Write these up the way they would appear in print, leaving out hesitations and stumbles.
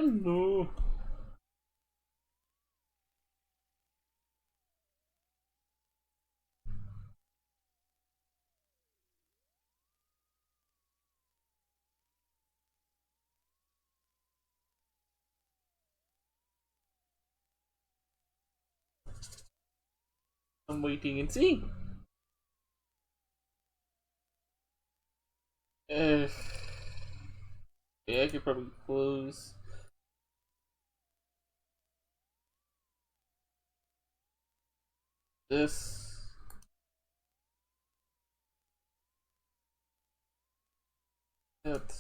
Hello. I'm waiting and seeing. Uh, yeah, I could probably close this. That.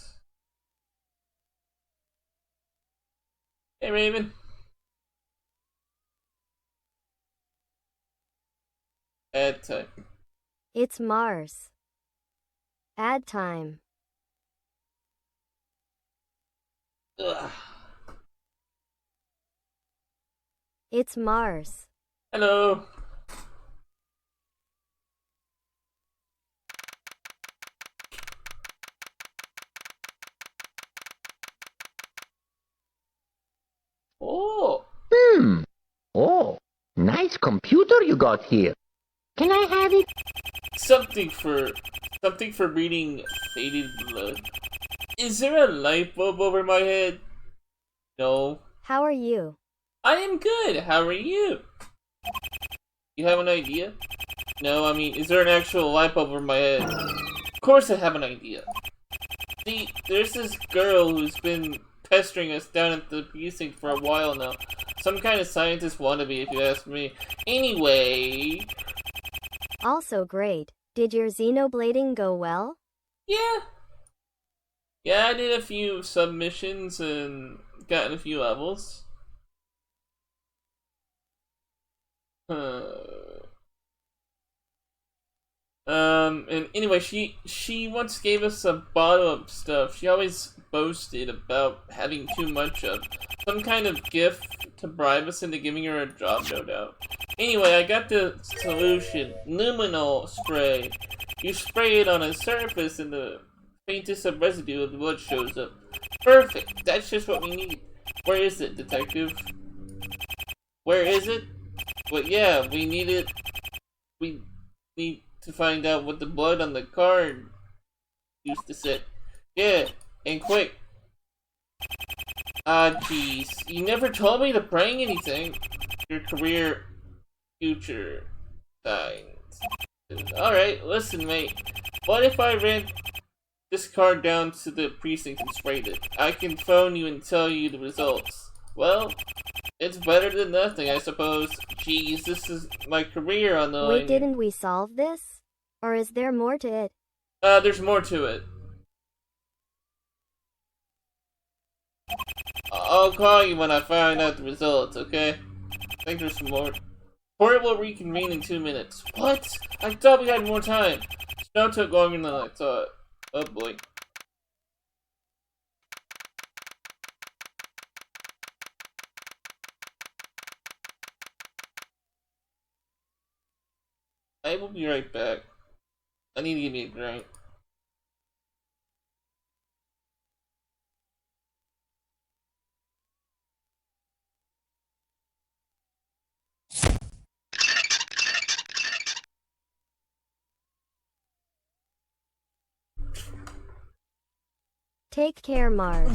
Hey, Raven. Add time. It's Mars. Ad time. Ugh. It's Mars. Hello. Oh, Hmm. Oh, nice computer you got here. Can I have it? something for something for reading faded blood. Is there a light bulb over my head? No. How are you? I am good. How are you? You have an idea? No, I mean, is there an actual light bulb over my head? Of course I have an idea. See, there's this girl who's been pestering us down at the precinct for a while now. Some kind of scientist wannabe, if you ask me. Anyway, Also great. Did your xenoblading go well? yeah. Yeah, I did a few submissions and gotten a few levels. Uh, and anyway, she once gave us a bottle of stuff. She always boasted about having too much of some kind of gift to bribe us into giving her a job, no doubt. Anyway, I got the solution: luminol spray. You spray it on a surface, and the faintest of residue of the blood shows up. Perfect. That's just what we need. Where is it, detective? Where is it? Well, yeah, we need it. We need to find out what the blood on the card used to say. Yeah, and quick. Ah, jeez. You never told me to bring anything. Your career, future, signs. Alright, listen, mate. What if I ran this card down to the precinct and sprayed it? I can phone you and tell you the results. Well, it's better than nothing, I suppose. Jeez, this is my career on the Wait, line here. didn't we solve this? Or is there more to it? There's more to it. I'll call you when I find out the results, okay? I think there's some more. Port will reconvene in 2 minutes. What? I thought we had more time. Snow took longer than I thought. Oh boy. I will be right back. I need to give me a drink. Take care, Mars.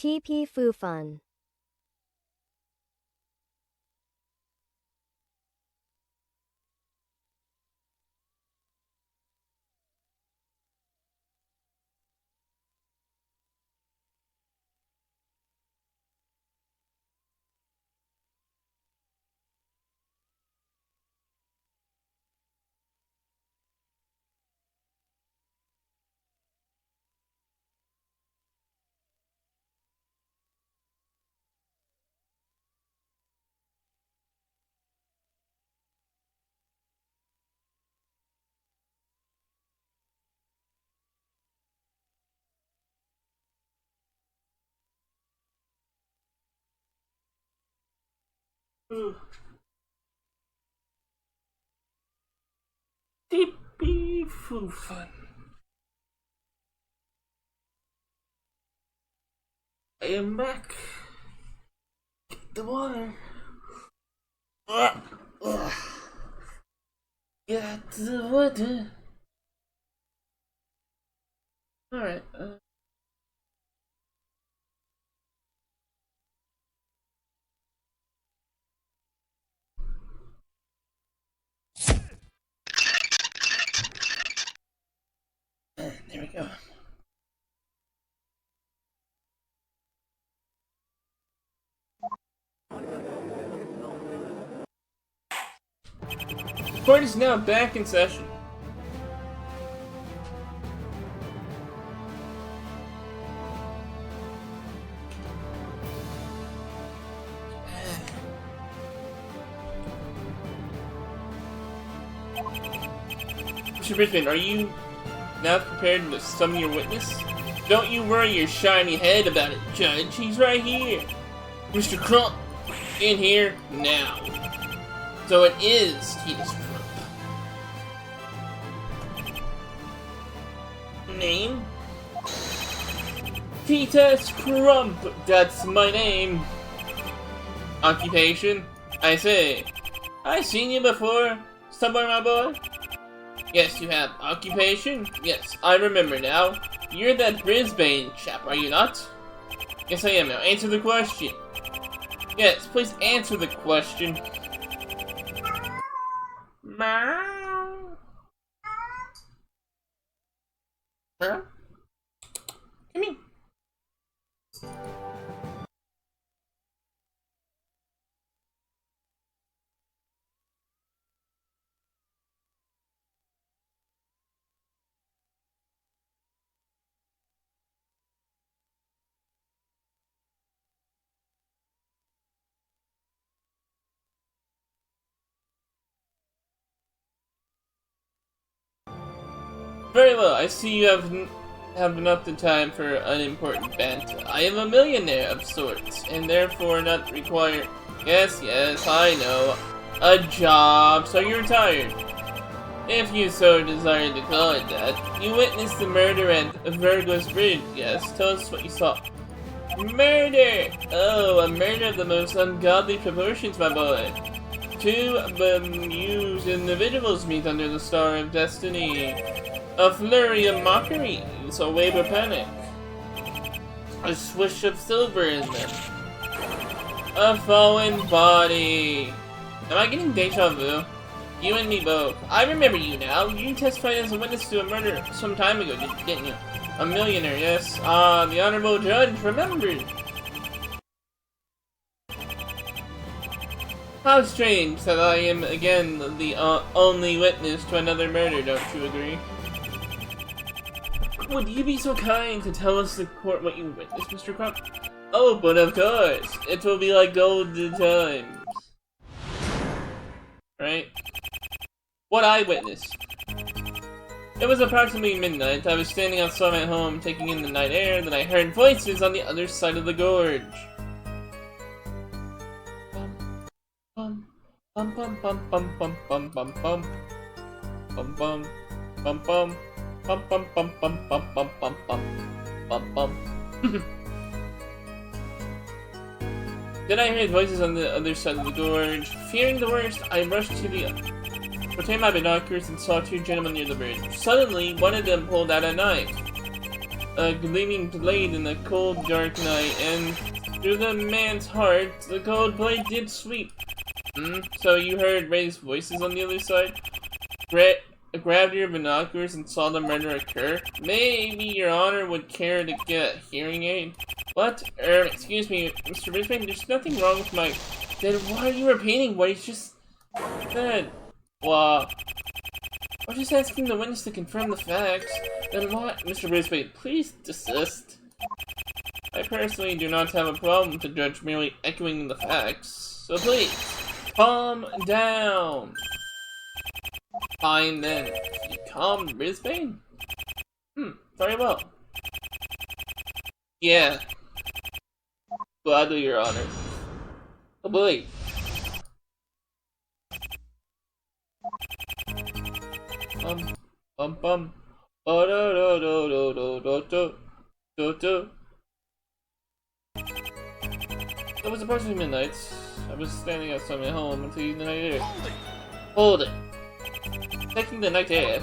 TP Foo Fun. TP Foo Fun. I am back. Get the water. Get the water. Alright, there we go. Court is now back in session. Mr. Bridgman, are you now prepared to summon your witness? Don't you worry your shiny head about it, Judge. He's right here. Mr. Crump, in here now. So it is Titus Crump. Name? Titus Crump, that's my name. Occupation? I say, I've seen you before, somewhere, my boy. Yes, you have. Occupation? Yes, I remember now. You're that Brisbane chap, are you not? Yes, I am. Now answer the question. Yes, please answer the question. Meow. Huh? Come here. Very well, I see you have enough the time for unimportant banter. I am a millionaire of sorts, and therefore not require— Yes, I know. A job, so you're retired. If you so desire to call it that. You witnessed the murder at Virgo's Bridge, yes? Tell us what you saw. Murder! Oh, a murder of the most ungodly proportions, my boy. Two bemused individuals meet under the Star of Destiny. A flurry of mockeries, a wave of panic. A swish of silver in them. A fallen body. Am I getting deja vu? You and me both. I remember you now. You testified as a witness to a murder some time ago, didn't you? A millionaire, yes. Ah, the honorable judge remembered. How strange that I am again the only witness to another murder, don't you agree? Would you be so kind to tell us the court what you witnessed, Mr. Crump? Oh, but of course. It will be like golden times. Right? What I witnessed. It was approximately midnight. I was standing outside my home, taking in the night air, then I heard voices on the other side of the gorge. Bum, bum, bum, bum, bum, bum, bum, bum, bum. Bum, bum, bum, bum. Bum bum bum bum bum bum bum bum bum bum. Then I heard voices on the other side of the gorge. Fearing the worst, I rushed to the obtained my binoculars and saw two gentlemen near the bridge. Suddenly, one of them pulled out a knife. a gleaming blade in the cold, dark night, and through the man's heart, the cold blade did sweep. So you heard raised voices on the other side? Grabbed your binoculars and saw the murder occur? Maybe your honor would care to get a hearing aid? What? Excuse me, Mr. Brisbane, there's nothing wrong with my... Then why are you repeating what he just said? Wow. I'm just asking the witness to confirm the facts. Then what? Mr. Brisbane, please desist. I personally do not have a problem with the judge merely echoing the facts. So please, calm down. Fine then. Calm, Brisbane? Very well. Yeah. Gladly, Your Honor. Oh boy. Bum. Oh do. It was approximately midnight. I was standing outside my home until the night air. Hold it. Taking the night air?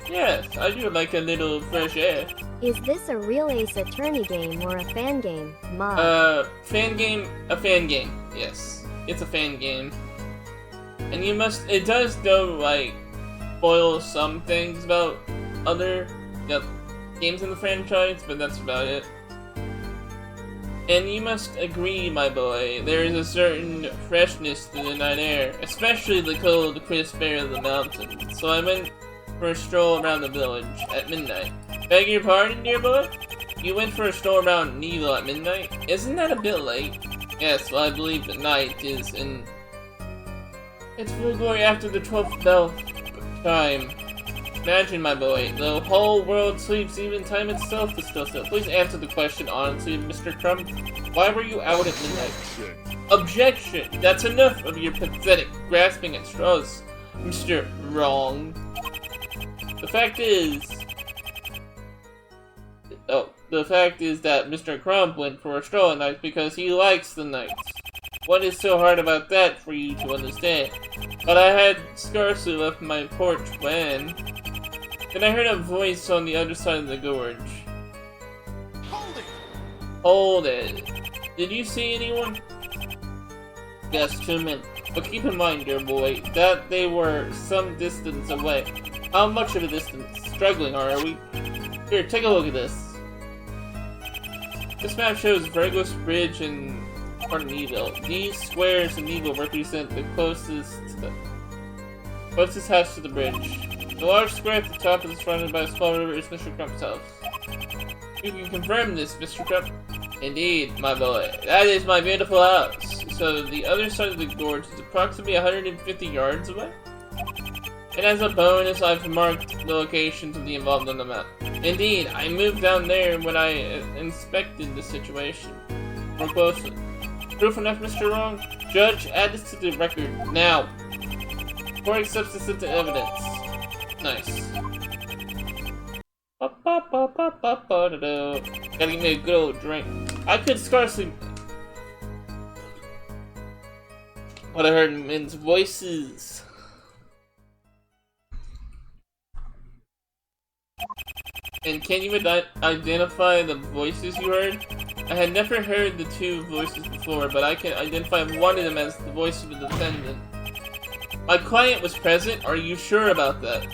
Yes, I do like a little fresh air. Is this a real Ace Attorney game or a fan game, Mom? A fan game, yes. It's a fan game. And it does though, like, spoil some things about other games in the franchise, but that's about it. And you must agree, my boy, there is a certain freshness to the night air, especially the cold, crisp air of the mountains. So I went for a stroll around the village at midnight. Beg your pardon, dear boy? You went for a stroll around Neville at midnight? Isn't that a bit late? Yes, well, I believe the night is in its full glory after the 12th bell chime. Imagine, my boy, the whole world sleeps, even time itself is still. Please answer the question honestly, Mr. Crumb. Why were you out at midnight? Objection! That's enough of your pathetic grasping at straws, Mr. Wrong. The fact is that Mr. Crumb went for a stroll at night because he likes the nights. What is so hard about that for you to understand? But I had scarcely left my porch when... Then I heard a voice on the other side of the gorge. Hold it. Did you see anyone? Yes, 2 men. But keep in mind, dear boy, that they were some distance away. How much of a distance? Struggling, are we? Here, take a look at this. This map shows Virgos Bridge and Neville. These squares in Neville represent the closest house to the bridge. The large square at the top is surrounded by a small river is Mr. Crump's house. You can confirm this, Mr. Crump. Indeed, my boy. That is my beautiful house. So the other side of the gorge is approximately 150 yards away. And as a bonus, I've marked the locations of the involved on the map. Indeed, I moved down there when I inspected the situation more closely. Proof enough, Mr. Wrong? Judge, add this to the record now. Court accepts this into evidence. Nice. Gotta give me a good old drink. I could scarcely... But I heard men's voices. And can you identify the voices you heard? I had never heard the 2 voices before, but I can identify one of them as the voice of the defendant. My client was present, are you sure about that?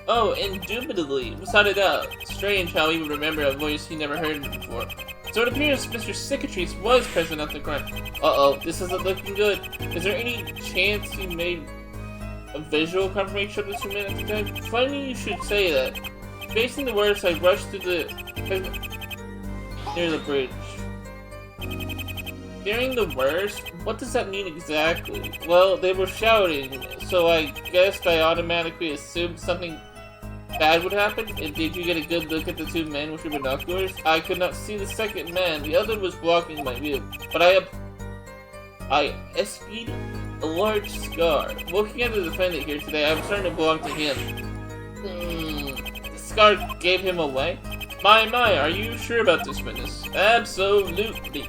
Oh, indubitably, without a doubt. Strange how he would remember a voice he never heard before. So it appears Mr. Cicatrice was present at the crime. Uh-oh, this isn't looking good. Is there any chance you made a visual confirmation of the 2 men at the time? Funny you should say that. Facing the worst, I rushed to near the bridge. Hearing the worst? What does that mean exactly? Well, they were shouting, so I guessed I automatically assumed something bad would happen. And did you get a good look at the 2 men with your binoculars? I could not see the second man. The other was blocking my view. But I espied a large scar. Looking at the defendant here today, I'm starting to belong to him. The scar gave him away? My, are you sure about this witness? Absolutely.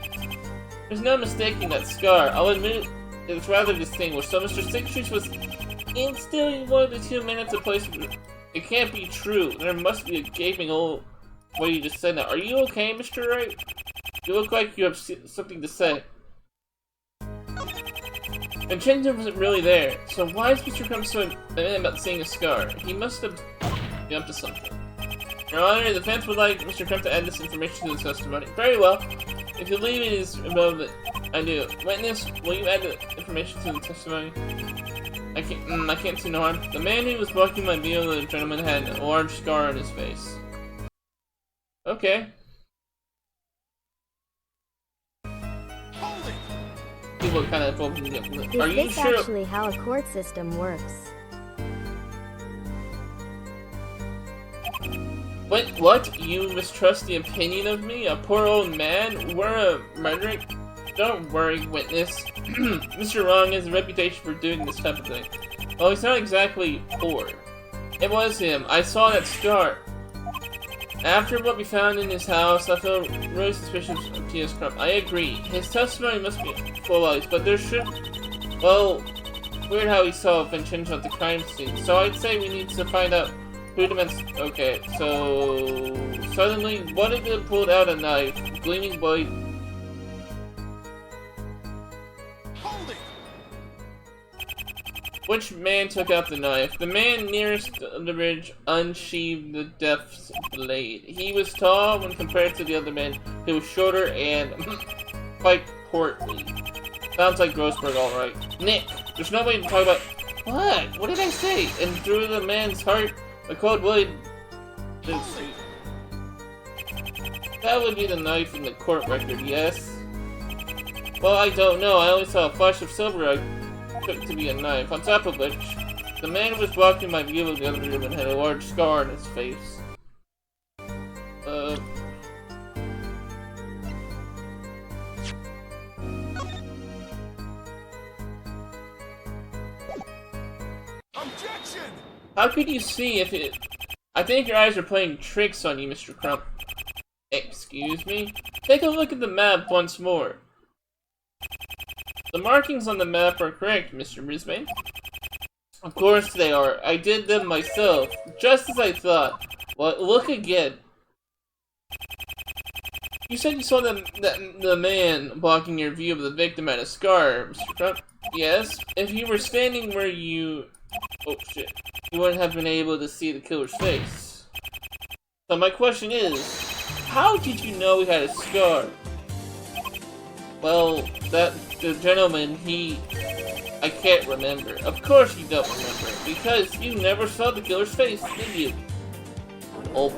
There's no mistaking that scar. I'll admit it's rather distinguished. So Mr. Cicatrice was instilling one of the 2 men at the place. It can't be true. There must be a gaping hole what you just said now. Are you okay, Mr. Wright? You look like you have something to say. And Contempt wasn't really there, so why is Mr. Crump so adamant about seeing a scar? He must have been up to something. Your Honor, the defense would like Mr. Crump to add this information to the testimony. Very well. If you believe it is irrelevant, I do. Witness, will you add the information to the testimony? I can't see no harm. The man who was walking my vehicle, the gentleman had a large scar on his face. Okay. People kind of focusing up. Are you Is this sure? actually how a court system works? What? You mistrust the opinion of me? A poor old man? We're a murderer? Don't worry, witness. Mr. Wrong has a reputation for doing this type of thing. Well, he's not exactly poor. It was him. I saw that scar. After what we found in his house, I feel really suspicious of T.S. Crump. I agree. His testimony must be full lies, but there should... Well, weird how he saw Vincenzo at the crime scene. So I'd say we need to find out who demands... Okay, so... Suddenly, what if it pulled out a knife? Gleaming blade... Which man took out the knife? The man nearest the ridge unsheathed the death's blade. He was tall when compared to the other man, who was shorter and quite portly. Sounds like Grossberg, alright. Nick, there's no way to talk about... What? What did I say? And through the man's heart, a cold blade... That would be the knife in the court record, yes? Well, I don't know. I only saw a flash of silver I took to be a knife. On top of which, the man who was walking my view of the other room and had a large scar on his face. Objection! How could you see if it... I think your eyes are playing tricks on you, Mr. Crump. Excuse me? Take a look at the map once more. The markings on the map are correct, Mr. Brisbane. Of course they are. I did them myself, just as I thought. Well, look again. You said you saw the man blocking your view of the victim had a scar, Mr. Crump. Yes. If you were standing where you... Oh, shit. You wouldn't have been able to see the killer's face. So my question is, how did you know he had a scar? Well, the gentleman, I can't remember. Of course you don't remember, because you never saw the killer's face, did you? Oh.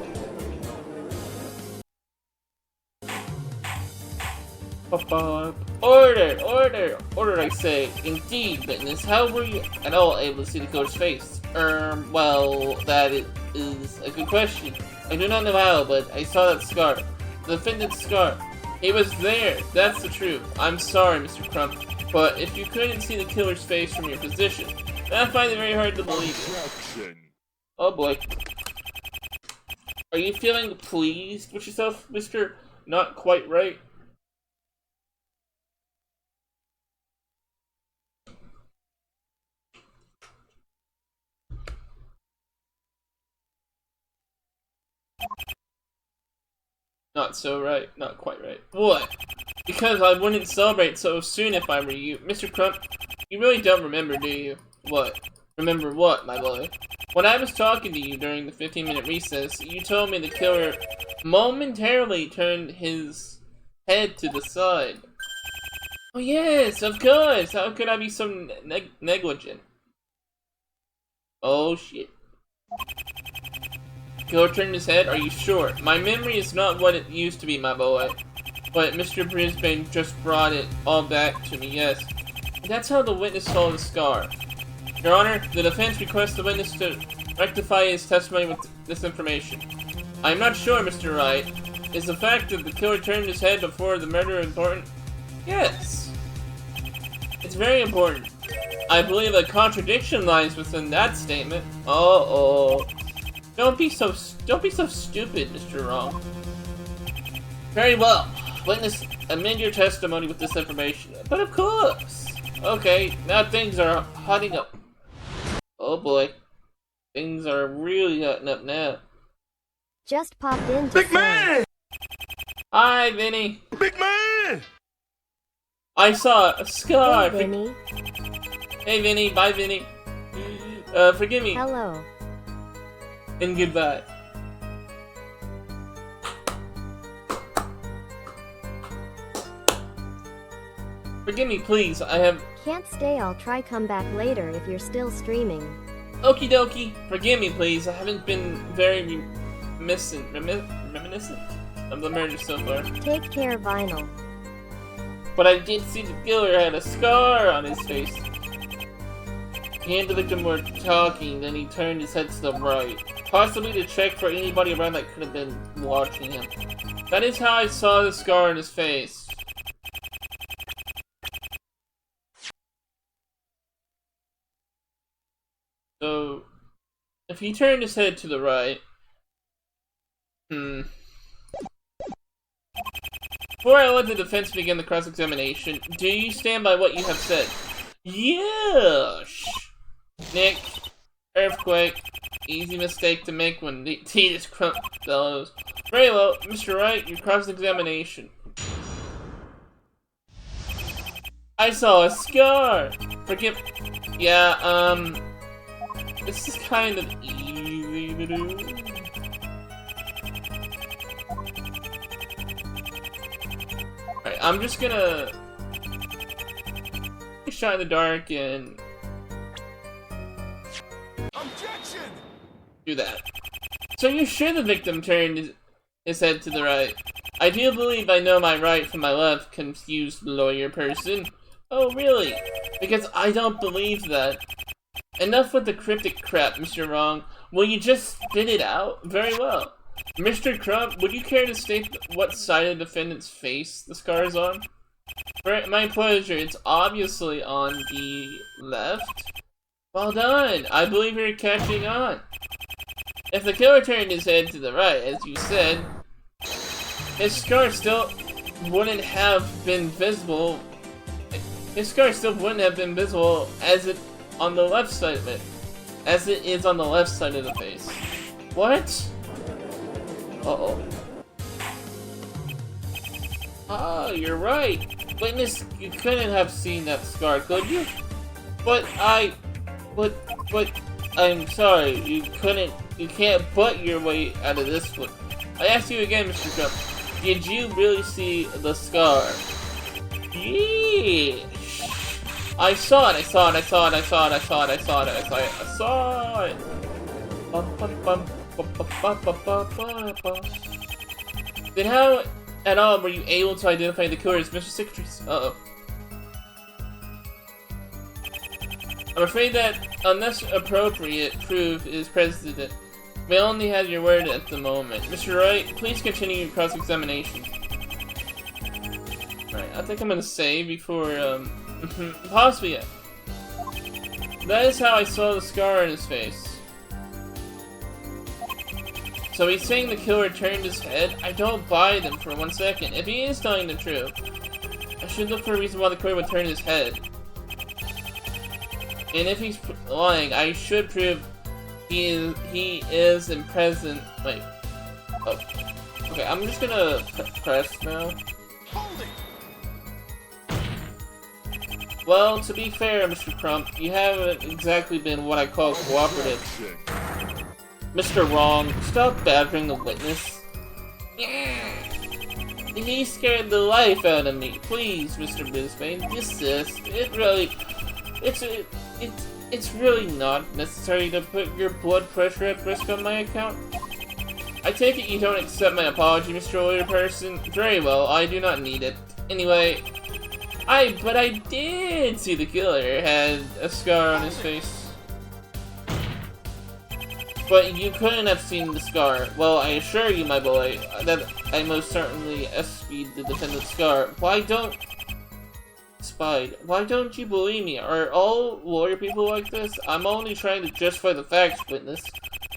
Order, I say. Indeed, witness, how were you at all able to see the killer's face? Well, that is a good question. I do not know how, but I saw that scar. The defendant's scar. He was there, that's the truth. I'm sorry, Mr. Crump, but if you couldn't see the killer's face from your position, then I find it very hard to believe it. Oh boy. Are you feeling pleased with yourself, Mr. Not Quite Right? Not so right, not quite right. What? Because I wouldn't celebrate so soon if I were you. Mr. Crump, you really don't remember, do you? What? Remember what, my boy? When I was talking to you during the 15-minute recess, you told me the killer momentarily turned his head to the side. Oh yes, of course! How could I be so negligent? Oh shit. Killer turned his head? Are you sure? My memory is not what it used to be, my boy. But Mr. Brisbane just brought it all back to me, yes. And that's how the witness saw the scar. Your Honor, the defense requests the witness to rectify his testimony with this information. I'm not sure, Mr. Wright. Is the fact that the killer turned his head before the murder important? Yes. It's very important. I believe a contradiction lies within that statement. Uh-oh. Don't be so stupid, Mr. Wrong. Very well. Witness, amend your testimony with this information. But of course. Okay, now things are hotting up. Oh boy. Things are really hotting up now. Just popped in to Big say. man! Hi, Vinny. Big man! I saw a scar. Hey, Vinny. Hey, Vinny. Bye, Vinny. Forgive me. Hello. And goodbye. Forgive me, please. I have... Can't stay, I'll try come back later if you're still streaming. Okie dokie. Forgive me, please. I haven't been very reminiscent of the murder so far. Take care, Vinyl. But I did see the killer had a scar on his face. He and the victim were talking, then he turned his head to the right. Possibly to check for anybody around that could have been watching him. That is how I saw the scar on his face. So, if he turned his head to the right... Before I let the defense begin the cross-examination, do you stand by what you have said? Yes! Nick, earthquake, easy mistake to make when the Titus crump bellows. Very well, Mr. Wright, your cross-examination. I saw a scar! Forgive... Yeah, this is kind of easy to do. Alright, I'm just gonna... shot in the dark and... Objection! do that. So you're sure the victim turned his head to the right? I do believe I know my right from my left, confused lawyer person. Oh, really? Because I don't believe that. Enough with the cryptic crap, Mr. Wrong. Will you just spit it out? Very well. Mr. Crump, would you care to state what side of the defendant's face the scar is on? My pleasure. It's obviously on the left. Well done. I believe you're catching on. If the killer turned his head to the right, as you said, his scar still wouldn't have been visible. His scar still wouldn't have been visible as it on the left side of it, as it is on the left side of the face. What? Uh-oh. Oh, you're right. Witness, you couldn't have seen that scar, could you? But I'm sorry, you can't butt your way out of this one. I ask you again, Mr. Trump, did you really see the scar? Yeah. I saw it. Then how at all were you able to identify the killer as Mr. Cicatrice? Uh-oh. I'm afraid that unless appropriate proof is present, we only have your word at the moment. Mr. Wright, please continue your cross-examination. Alright, I think I'm gonna save before, possibly yet. That is how I saw the scar on his face. So he's saying the killer turned his head? I don't buy them for 1 second. If he is telling the truth, I should look for a reason why the killer would turn his head. And if he's lying, I should prove he is in present. Wait. Oh. Okay, I'm just gonna press now. Hold it! Well, to be fair, Mr. Crump, you haven't exactly been what I call cooperative. Mr. Wrong, stop badgering the witness. He scared the life out of me. Please, Mr. Brisbane, desist. It's really not necessary to put your blood pressure at risk on my account. I take it you don't accept my apology, Mr. Lawyer Person? Very well, I do not need it. Anyway, but I did see the killer had a scar on his face. But you couldn't have seen the scar. Well, I assure you, my boy, that I most certainly SP'd the defendant's scar. Why don't you believe me? Are all lawyer people like this? I'm only trying to justify the facts, witness.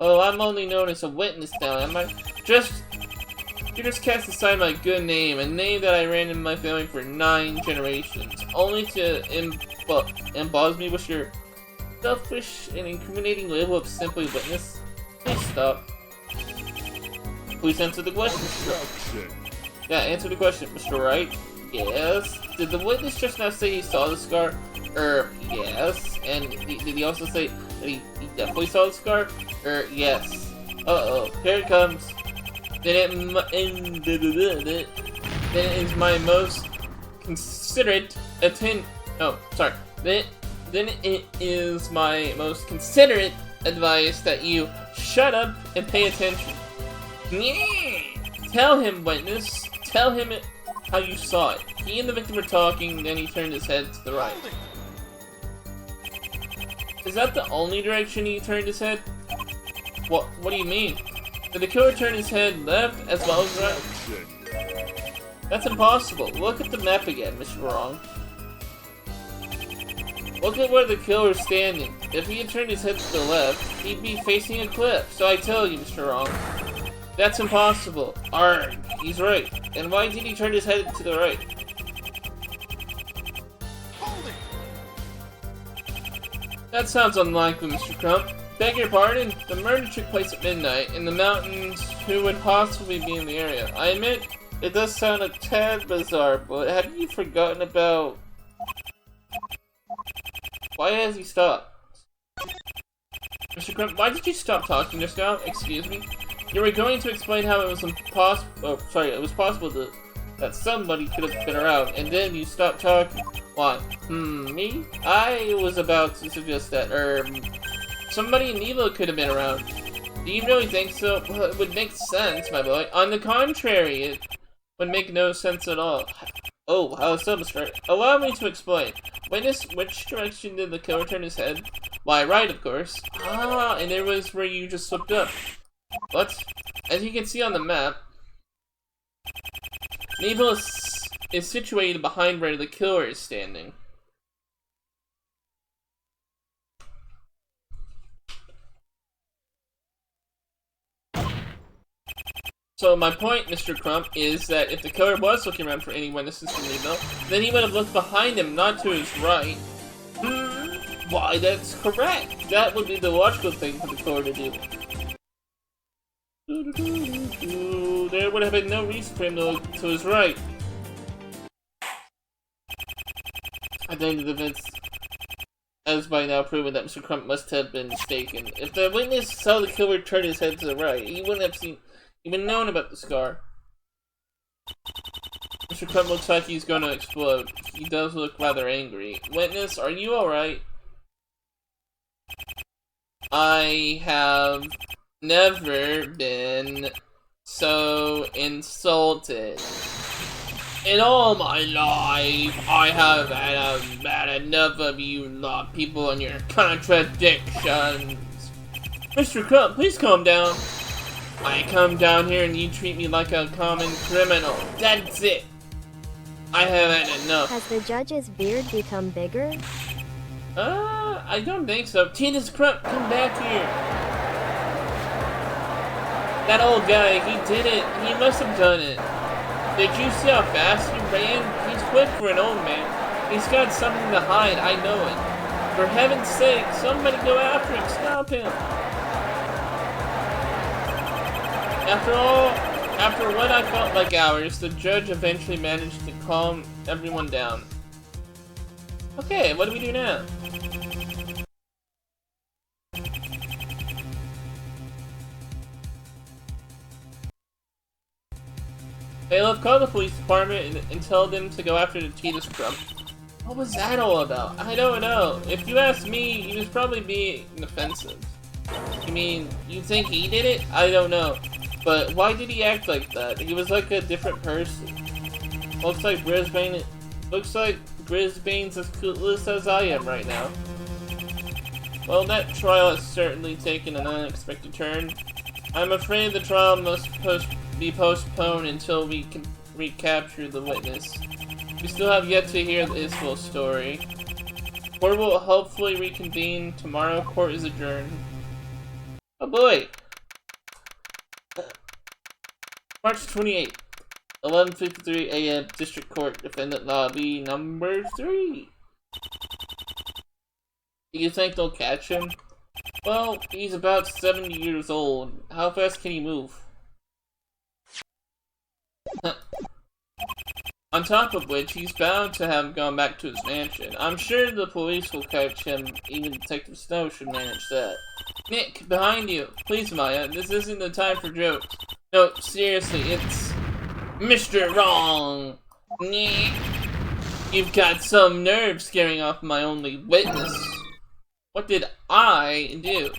Oh, I'm only known as a witness now, am I? You just cast aside my good name, a name that I ran in my family for 9 generations, only to emboss me with your selfish and incriminating label of simply witness. Please stop. Please answer the question, Mr. Objection. Yeah, answer the question, Mr. Wright. Yes. Did the witness just now say he saw the scar? Yes. And did he also say that he definitely saw the scar? Yes. Uh-oh. Here it comes. Then it is my most considerate Then it is my most considerate advice that you shut up and pay attention. Tell him, witness. Tell him how you saw it. He and the victim were talking, then he turned his head to the right. Is that the only direction he turned his head? What do you mean? Did the killer turn his head left as well as right? That's impossible. Look at the map again, Mr. Wrong. Look at where the killer's standing. If he had turned his head to the left, he'd be facing a cliff. So I tell you, Mr. Wrong, that's impossible. Arrgh, he's right. And why did he turn his head to the right? That sounds unlikely, Mr. Crump. Beg your pardon? The murder took place at midnight in the mountains. Who would possibly be in the area? I admit, it does sound a tad bizarre, but have you forgotten about... Why has he stopped? Mr. Crump, why did you stop talking just now? Excuse me? You were going to explain how it was it was possible that somebody could have been around, and then you stopped talking. Why? Me? I was about to suggest that, somebody in Evo could have been around. Do you really think so? Well, it would make sense, my boy. On the contrary, it would make no sense at all. Oh, how so, Mr. Wright? Allow me to explain. Witness, which direction did the killer turn his head? Why, right, of course. Ah, and it was where you just slipped up. What? As you can see on the map, Naval is situated behind where the killer is standing. So my point, Mr. Crump, is that if the killer was looking around for any witnesses from Nemo, then he would have looked behind him, not to his right. Why, that's correct. That would be the logical thing for the killer to do. There would have been no reason for him to look to his right. At the end of the events, as by now proven that Mr. Crump must have been mistaken. If the witness saw the killer turn his head to the right, he wouldn't have even known about the scar. Mr. Crump looks like he's gonna explode. He does look rather angry. Witness, are you alright? I have never been so insulted. In all my life, I have had enough of you lot people and your contradictions. Mr. Crump, please calm down. I come down here and you treat me like a common criminal. That's it. I have had enough. Has the judge's beard become bigger? I don't think so. Tina's Crump, come back here. That old guy, he did it. He must have done it. Did you see how fast he ran? He's quick for an old man. He's got something to hide, I know it. For heaven's sake, somebody go after him. Stop him. After what I felt like hours, the judge eventually managed to calm everyone down. Okay, what do we do now? Bailiff, call the police department and tell them to go after the Tina's Crump. What was that all about? I don't know. If you ask me, he was probably being offensive. You mean, you think he did it? I don't know. But why did he act like that? He was like a different person. Looks like Brisbane's as clueless as I am right now. Well, that trial has certainly taken an unexpected turn. I'm afraid the trial must be postponed until we can recapture the witness. We still have yet to hear his full story. Court will hopefully reconvene tomorrow. Court is adjourned. Oh boy! March 28th, 11:53 a.m. District Court, Defendant Lobby number 3. Do you think they'll catch him? Well, he's about 70 years old. How fast can he move? On top of which, he's bound to have gone back to his mansion. I'm sure the police will catch him, even Detective Snow should manage that. Nick, behind you! Please, Maya, this isn't the time for jokes. No, seriously, it's... Mr. Wrong! Nick! You've got some nerve scaring off my only witness. What did I do?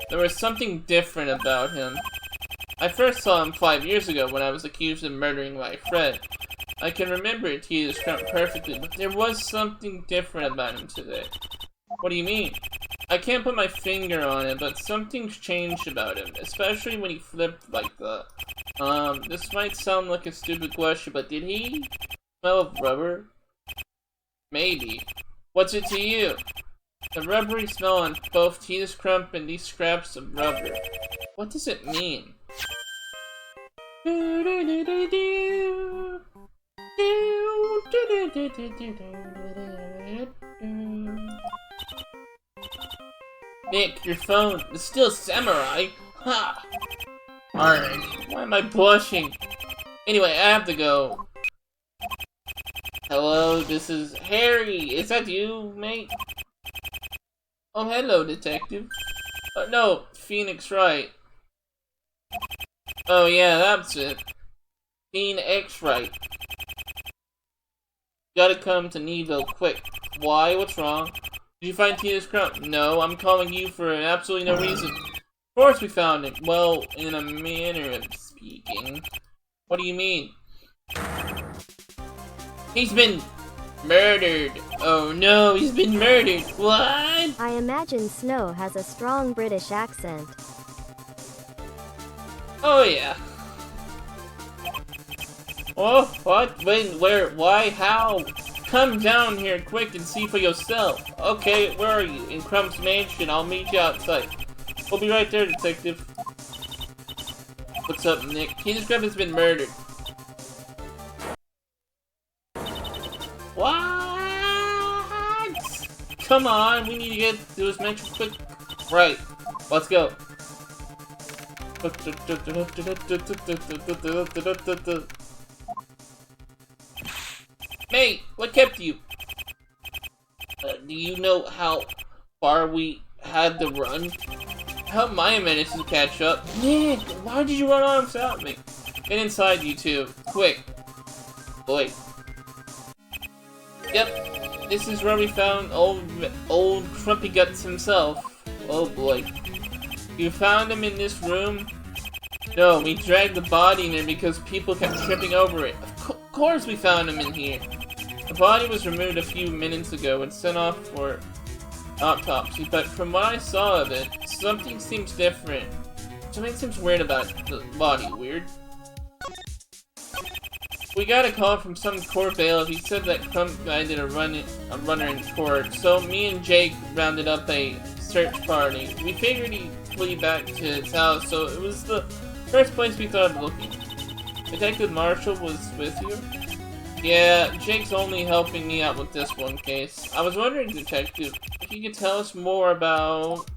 There was something different about him. I first saw him 5 years ago when I was accused of murdering my friend. I can remember Tita's Crump perfectly, but there was something different about him today. What do you mean? I can't put my finger on it, but something's changed about him, especially when he flipped like that. This might sound like a stupid question, but did he smell of rubber? Maybe. What's it to you? The rubbery smell on both Tita's Crump and these scraps of rubber. What does it mean? Nick, your phone is still samurai. Ha! Alright, why am I blushing? Anyway, I have to go. Hello, this is Harry. Is that you, mate? Oh, hello, detective. No, Phoenix Wright. Oh yeah, that's it. Phoenix Wright. Gotta come to Neville quick. Why? What's wrong? Did you find Tina's Crump? No, I'm calling you for absolutely no reason. Of course we found him. Well, in a manner of speaking. What do you mean? He's been murdered. Oh no, he's been murdered. What? I imagine Snow has a strong British accent. Oh yeah. Oh, what? When? Where? Why? How? Come down here quick and see for yourself. Okay, where are you? In Crump's mansion. I'll meet you outside. We'll be right there, detective. What's up, Nick? Tina's Crump has been murdered. What? Come on, we need to get to his mansion quick. Right, let's go. Mate, what kept you? Do you know how far we had to run? How Maya managed to catch up? Nick, why did you run on without me? Get inside, you two. Quick. Boy. Yep, this is where we found old Crumpy Guts himself. Oh boy. You found him in this room? No, we dragged the body in there because people kept tripping over it. Of course we found him in here. The body was removed a few minutes ago and sent off for autopsy, but from what I saw of it, something seems different. Something seems weird about the body. Weird? We got a call from some court bailiff. He said that Crump guy did a runner in court, so me and Jake rounded up a search party. We figured he'd flee back to his house, so it was the first place we thought of looking. Detective Marshall was with you? Yeah, Jake's only helping me out with this one case. I was wondering, Detective, if you could tell us more about...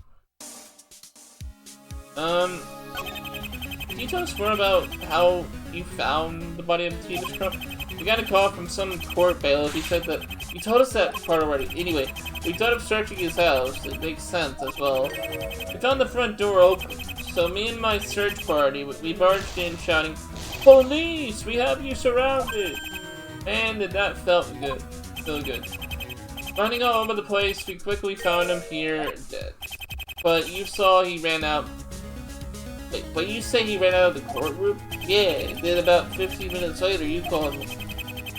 Can you tell us more about how you found the body of Tina's Crump? We got a call from some court bailiff. He said that... He told us that part already. Anyway, we thought of searching his house. It makes sense as well. We found the front door open. So me and my search party, we barged in shouting, "Police! We have you surrounded!" Man, that felt good. So good. Running all over the place, we quickly found him here, dead. But you saw he ran out... Wait, but you say he ran out of the courtroom? Yeah, then about 15 minutes later you called me.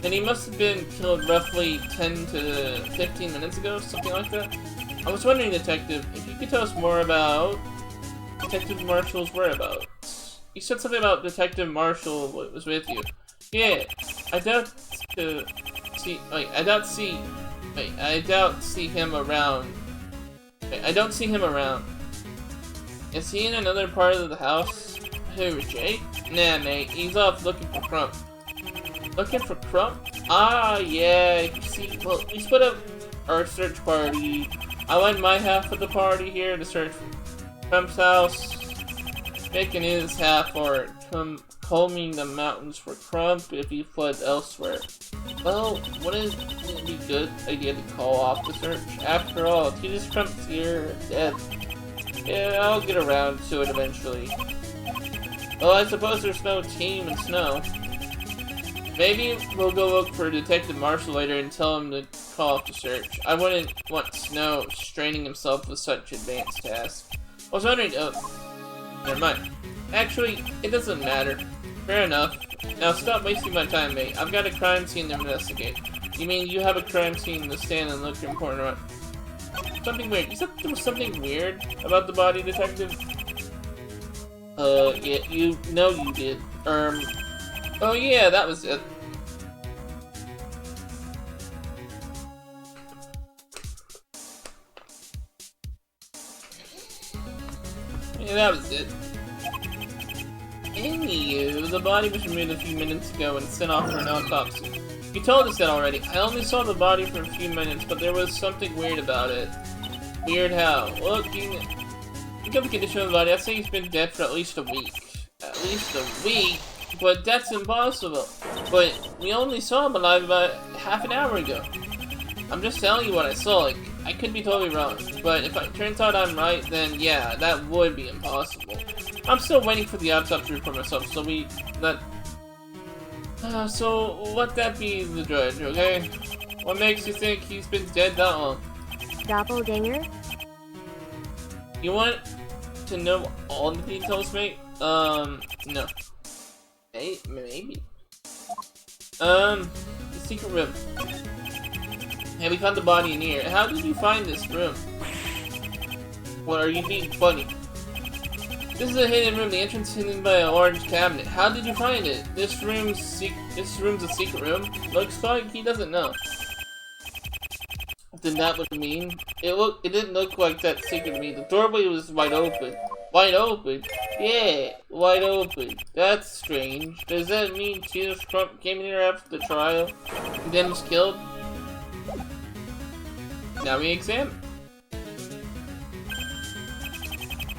And he must have been killed roughly 10 to 15 minutes ago, something like that. I was wondering, Detective, if you could tell us more about Detective Marshall's whereabouts. You said something about Detective Marshall was with you. Yeah, I doubt I don't see him around. I don't see him around. Is he in another part of the house? Who, Jake? Nah, mate, he's off looking for Crump. Looking for Crump? Ah, yeah, you see, well, we split up our search party. I went my half of the party here to search for Crump's house. Jake and his half are combing the mountains for Crump if he fled elsewhere. Well, wouldn't it be a good idea to call off the search? After all, Tita's Crump's here, dead. Yeah, I'll get around to it eventually. Well, I suppose there's no team in Snow. Maybe we'll go look for Detective Marshall later and tell him to call off the search. I wouldn't want Snow straining himself with such advanced tasks. I was wondering, never mind. Actually, it doesn't matter. Fair enough. Now stop wasting my time, mate. I've got a crime scene to investigate. You mean you have a crime scene to stand and look important around? Something weird. You said there was something weird about the body, Detective? Yeah, you know you did. Oh yeah, that was it. Yeah, that was it. Anywho, the body was removed a few minutes ago and sent off for an autopsy. You told us that already. I only saw the body for a few minutes, but there was something weird about it. Weird how? Looking at the condition of the body, I'd say he's been dead for at least a week. At least a week? But that's impossible. But we only saw him alive about half an hour ago. I'm just telling you what I saw. Like, I could be totally wrong. But if it turns out I'm right, then yeah, that would be impossible. I'm still waiting for the autopsy report myself, so so let that be the judge, okay? What makes you think he's been dead that long? Doppelganger? You want to know all the details, mate? No. Maybe. The secret room. Hey, we found the body in here. How did you find this room? What, are you being funny? This is a hidden room, the entrance hidden by a large cabinet. How did you find it? This room's a secret room? Looks like he doesn't know. Then that would mean it didn't look like that secret to me. The doorway was wide open. Wide open? Yeah, wide open. That's strange. Does that mean Tita's Crump came in here after the trial and then was killed? Now we examine.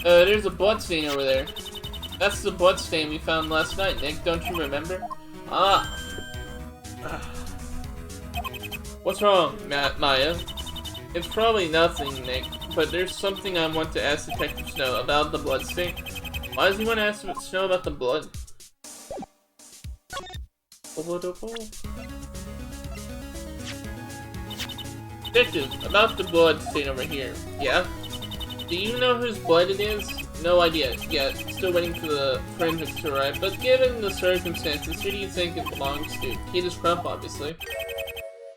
There's a blood stain over there. That's the blood stain we found last night, Nick. Don't you remember? Ah. What's wrong, Maya? It's probably nothing, Nick, but there's something I want to ask Detective Snow about the blood stain. Why does he want to ask Snow about the blood? Detective, about the blood stain over here. Yeah? Do you know whose blood it is? No idea yet. Still waiting for the forensics to arrive, but given the circumstances, who do you think it belongs to? Tita's Crump, obviously.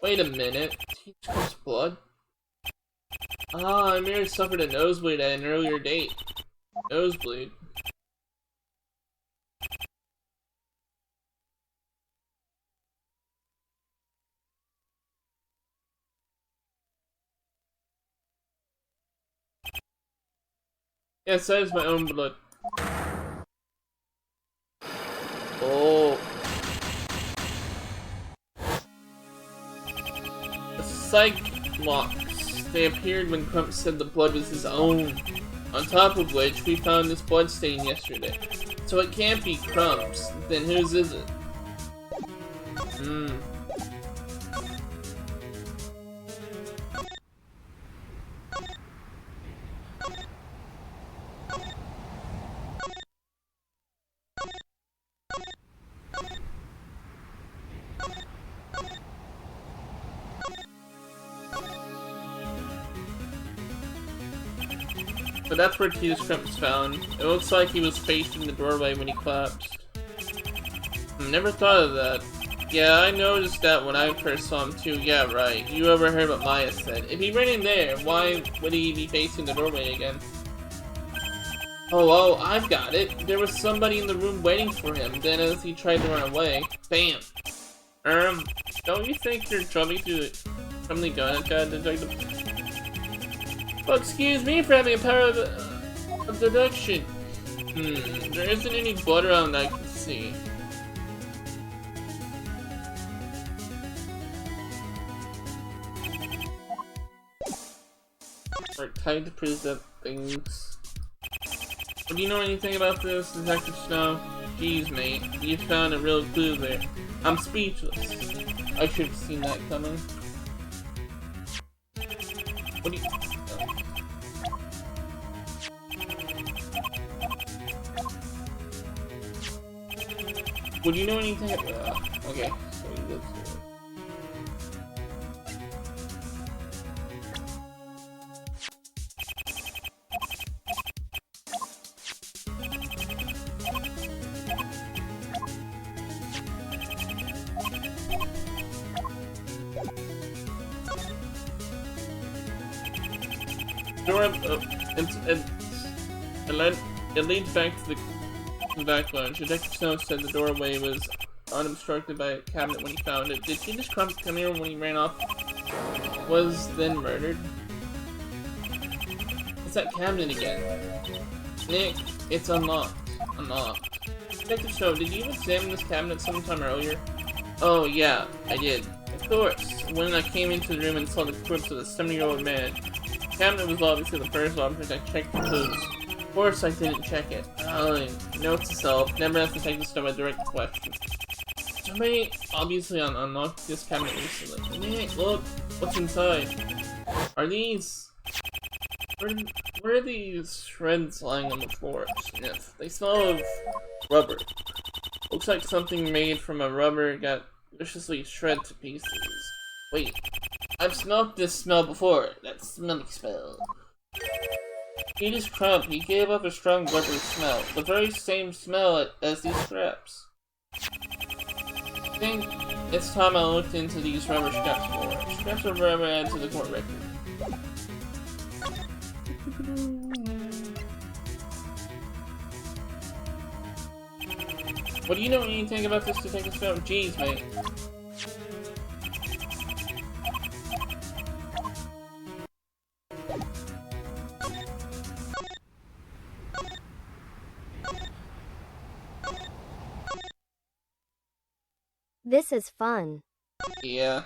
Wait a minute. Tita's Crump's blood? Ah, Amir suffered a nosebleed at an earlier date. Nosebleed. Yes, that is my own blood. Oh. The Cyclops. They appeared when Crump said the blood was his own. On top of which, we found this blood stain yesterday. So it can't be Crump's. Then whose is it? So that's where Tita's Crump was found. It looks like he was facing the doorway when he collapsed. Never thought of that. Yeah, I noticed that when I first saw him too. Yeah, right. You overheard what Maya said. If he ran in there, why would he be facing the doorway again? Oh, I've got it. There was somebody in the room waiting for him. Then as he tried to run away, bam. Don't you think you're trying to gun at detective? Well, excuse me for having a power of deduction. There isn't any blood around that I can see. We're tied to present things. Do you know anything about this, Detective Snow? Jeez, mate, you found a real clue there. I'm speechless. I should have seen that coming. What do you... Would you know anything? Okay, so he lives here. Door, it leads back to the back lounge. Detective Snow said the doorway was unobstructed by a cabinet when he found it. Did he just come here when he ran off? Was then murdered? It's that cabinet again. Nick, it's unlocked. Unlocked. Detective Snow, did you examine this cabinet sometime earlier? Oh yeah, I did. Of course. When I came into the room and saw the corpse of the 70-year-old man, the cabinet was obviously the first object I checked for clues. Of course I didn't check it. Note to self, never have to take this to a direct question. Somebody obviously unlocked this cabinet recently. Nick, look, what's inside? Are these... Where are these shreds lying on the floor? Sniff. They smell of rubber. Looks like something made from a rubber got viciously shred to pieces. Wait, I've smelled this smell before. That smelly smell. He just Crump. He gave up a strong rubbery smell. The very same smell as these straps. I think it's time I looked into these rubber straps more. Straps of rubber add to the court record. What do you know anything about this detective film? Jeez, mate. This is fun. Yeah.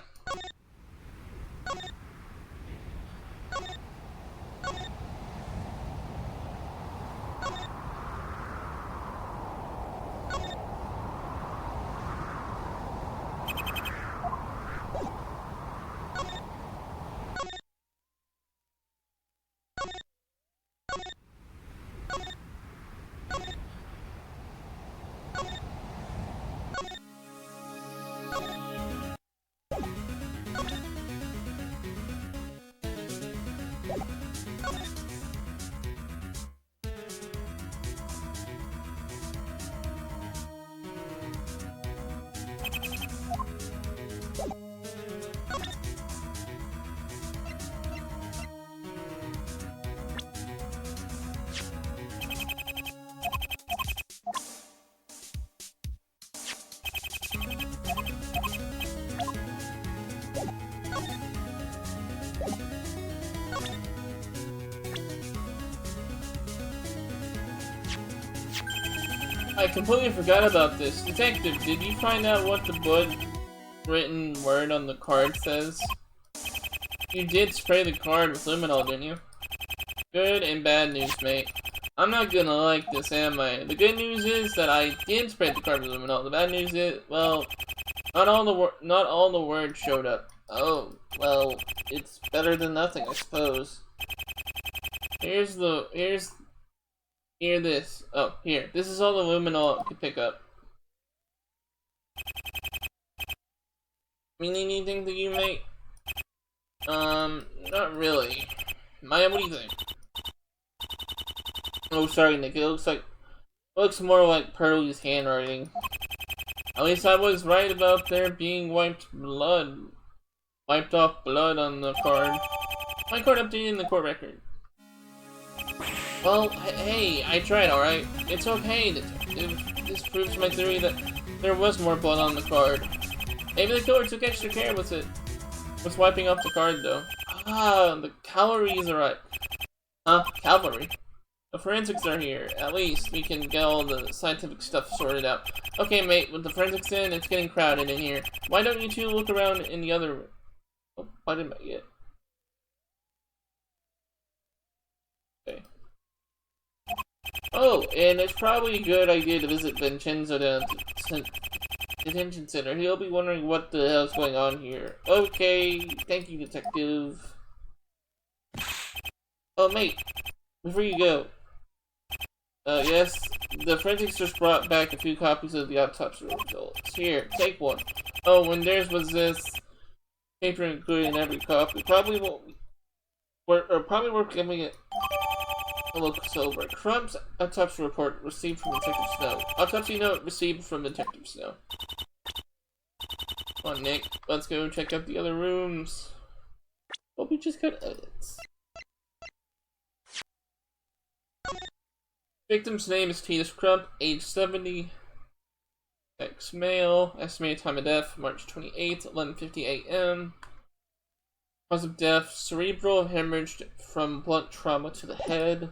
I completely forgot about this. Detective, did you find out what the blood-written word on the card says? You did spray the card with luminol, didn't you? Good and bad news, mate. I'm not gonna like this, am I? The good news is that I did spray the card with luminol. The bad news is, well, not all the words showed up. Oh, well, it's better than nothing, I suppose. Here this. Oh, here. This is all the luminol could pick up. Mean anything to you, mate? Not really. Maya, what do you think? Oh, sorry, Nick. It looks more like Pearlie's handwriting. At least I was right about there being wiped off blood on the card. My card updated in the court record. Well, hey, I tried, alright? It's okay, detective. This proves my theory that there was more blood on the card. Maybe the killer took extra care with it. Was wiping off the card, though. Ah, the calories are right. Huh? Cavalry? The forensics are here. At least we can get all the scientific stuff sorted out. Okay, mate, with the forensics in, it's getting crowded in here. Why don't you two look around in the other room? Oh, why didn't I get? Okay. Oh, and it's probably a good idea to visit Vincenzo down to detention center. He'll be wondering what the hell's going on here. Okay, thank you, detective. Oh, mate, before you go. Yes, the forensics just brought back a few copies of the autopsy results. Here, take one. Oh, when theirs was this paper included in every copy. Probably won't work, or probably worth giving it a look over. Crumb's autopsy report received from Detective Snow. Autopsy note received from Detective Snow. Come on, Nick. Let's go check out the other rooms. Well, we just got edits. Victim's name is Titus Crump, age 70, ex-male, estimated time of death, March 28th, 11:50 a.m. Cause of death, cerebral hemorrhage from blunt trauma to the head.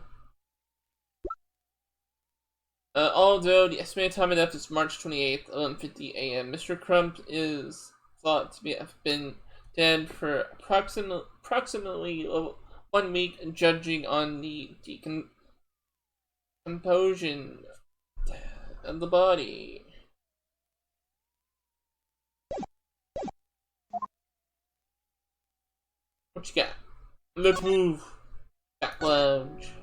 Although the estimated time of death is March 28th, 11:50 a.m., Mr. Crump is thought to have been dead for approximately 1 week, judging on the decomposition of the body. What you got? Let's move. Back lounge.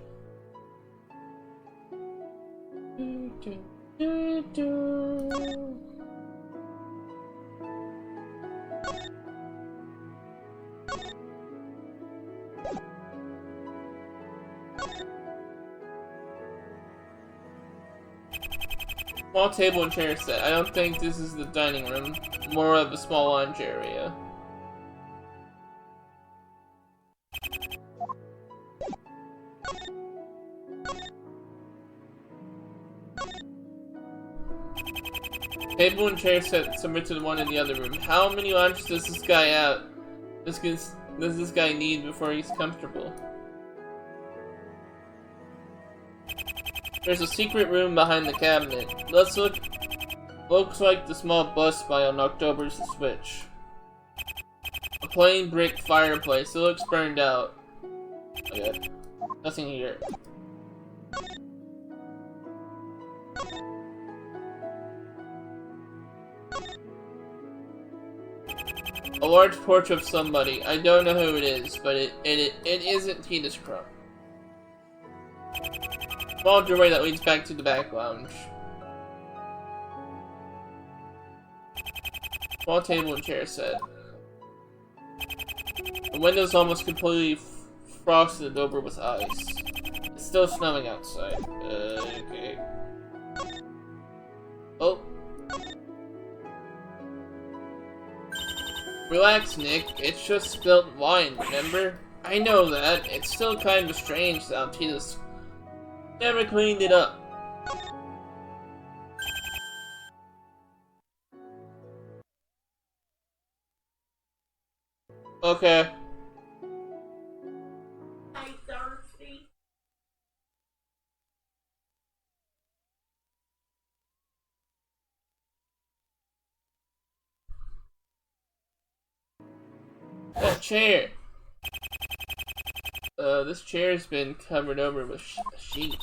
Small table and chair set. I don't think this is the dining room. More of a small lounge area. Table and chair set similar to the one in the other room. How many lounges does this guy have? Does this guy need before he's comfortable? There's a secret room behind the cabinet. Let's look. Looks like the small bus by on October's switch. A plain brick fireplace. It looks burned out. Okay. Nothing here. A large portrait of somebody. I don't know who it is, but it isn't Titus Crump. Small doorway that leads back to the back lounge. Small table and chair set. The window's almost completely frosted over with ice. It's still snowing outside. Okay. Oh. Relax, Nick. It's just spilt wine, remember? I know that. It's still kind of strange that Titus never cleaned it up. Okay. I'm thirsty. That chair. This chair's been covered over with a sheet.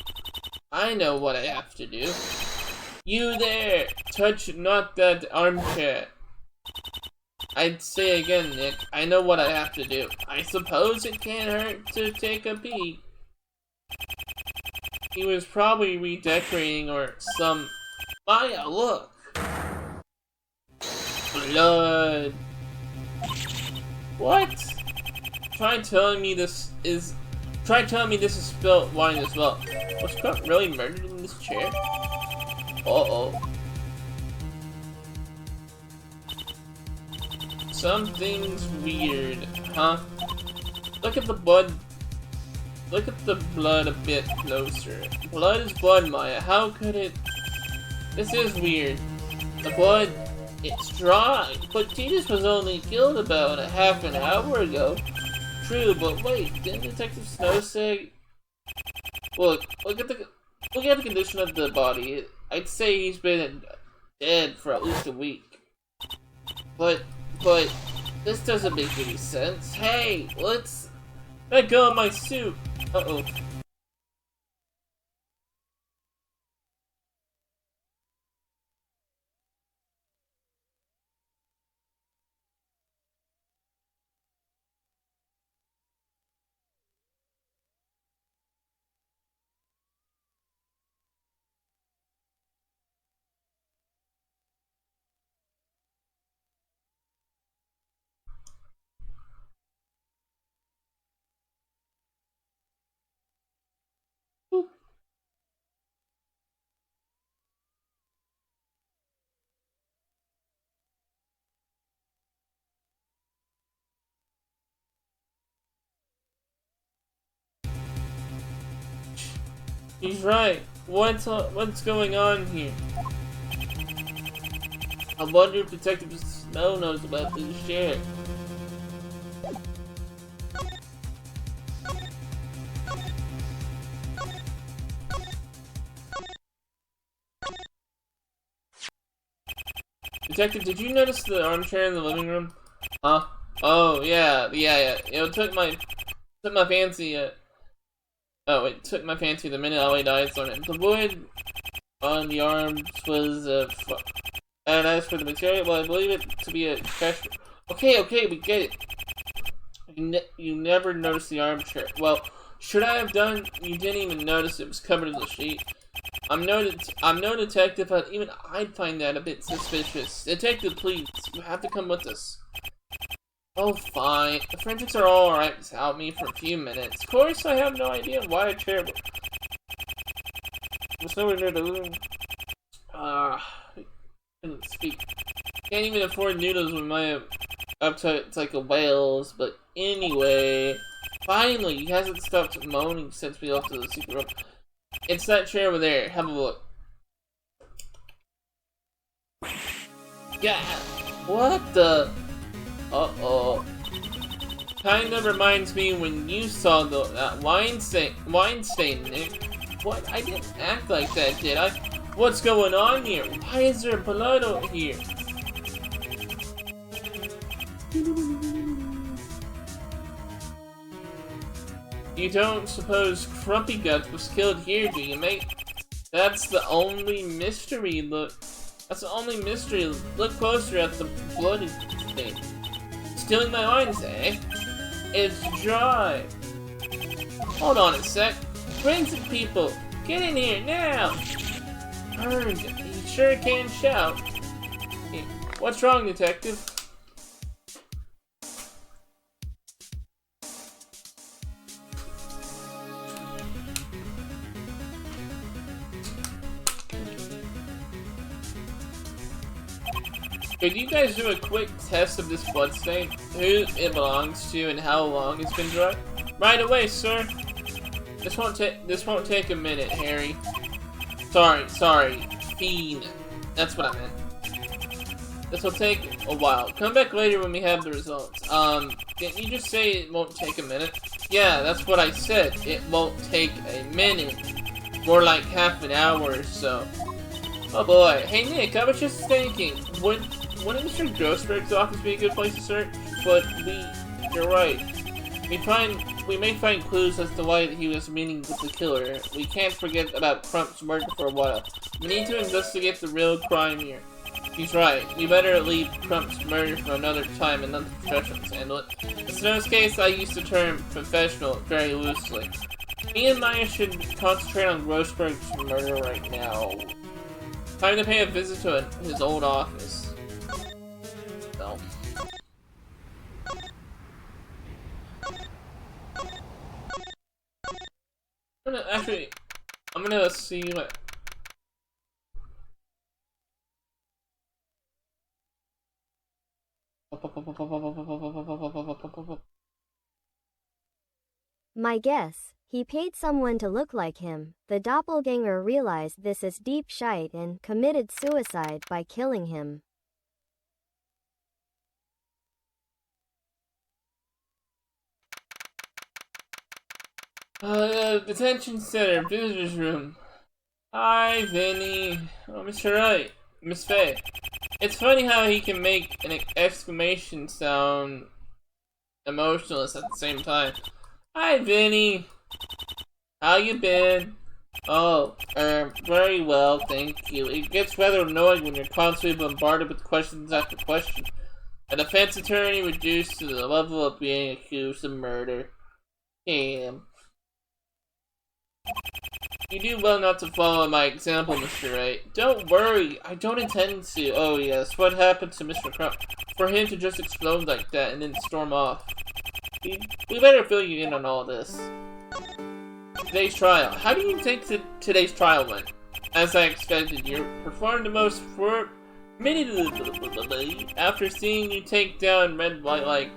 I know what I have to do. You there! Touch not that armchair. I'd say again, Nick, I know what I have to do. I suppose it can't hurt to take a peek. He was probably redecorating or some... Maya, look! Blood. What? Try telling me this is spilt wine as well. Was Crump really murdered in this chair? Uh-oh. Something's weird, huh? Look at the blood. Look at the blood a bit closer. Blood is blood, Maya. How could it... This is weird. The blood, it's dry. But Titus was only killed about a half an hour ago. True, but wait, didn't Detective Snow say... Look at the condition of the body. I'd say he's been dead for at least a week. But this doesn't make any sense. Hey, let's let go of my suit. Uh-oh. He's right. What's going on here? I wonder if Detective Snow knows about this shit. Detective, did you notice the armchair in the living room? Huh? Oh, yeah. It took my fancy, oh, it took my fancy the minute I laid eyes on it. The wood on the arms was, and as for the material, well, I believe it to be a cash. Okay, we get it. You never noticed the armchair. Well, should I have done? You didn't even notice it was covered in the sheet. I'm no detective, but even I'd find that a bit suspicious. Detective, please, you have to come with us. Oh, fine. The forensics are alright without me for a few minutes. Of course, I have no idea why a chair was nowhere near the room. I couldn't speak. Can't even afford noodles with my appetite's like a whale's, but anyway. Finally, he hasn't stopped moaning since we left the secret room. It's that chair over there. Have a look. Yeah. What the? Uh-oh. Kinda reminds me when you saw that wine stain, Nick. What? I didn't act like that, did I? What's going on here? Why is there blood over here? You don't suppose Crumpy Guts was killed here, do you, mate? That's the only mystery. Look. That's the only mystery. Look closer at the bloody thing. Stealing my lines, eh? It's dry. Hold on a sec. Bring some people. Get in here now. Earned. You sure can shout. What's wrong, detective? Could you guys do a quick test of this bloodstain? Who it belongs to and how long it's been dry? Right away, sir. This won't take a minute, Harry. Sorry. Fiend. That's what I meant. This will take a while. Come back later when we have the results. Didn't you just say it won't take a minute? Yeah, that's what I said. It won't take a minute. More like half an hour or so. Oh boy. Hey Nick, I was just thinking, wouldn't Mr. Ghostberg's office be a good place to search? But you're right. We may find clues as to why he was meeting with the killer. We can't forget about Crump's murder for a while. We need to investigate the real crime here. He's right. We better leave Crump's murder for another time and let the professionals handle it. In Snow's case, I use the term professional very loosely. Me and Maya should concentrate on Grossberg's murder right now. Time to pay a visit to his old office. No. I'm gonna see what. My guess, he paid someone to look like him. The doppelganger realized this is deep shite and committed suicide by killing him. Detention center, visitors room. Hi, Vinny. Oh, Mr. Wright. Miss Faye. It's funny how he can make an exclamation sound emotionless at the same time. Hi, Vinny. How you been? Oh, very well, thank you. It gets rather annoying when you're constantly bombarded with questions after questions. A defense attorney reduced to the level of being accused of murder. Damn. You do well not to follow my example, Mr. Wright. Don't worry, I don't intend to. Oh yes, what happened to Mr. Crump? For him to just explode like that and then storm off. We better fill you in on all this. Today's trial. How do you think today's trial went? As I expected, you performed the most formidably after seeing you take down Red White like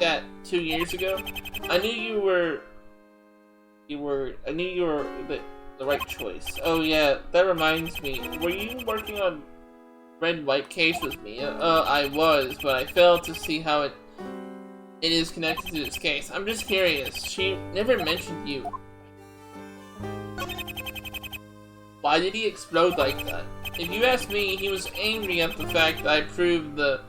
that 2 years ago. I knew you were, but the right choice. Oh yeah, that reminds me. Were you working on Red White case with me? I was, but I failed to see how it is connected to this case. I'm just curious. She never mentioned you. Why did he explode like that? If you ask me, he was angry at the fact that I proved that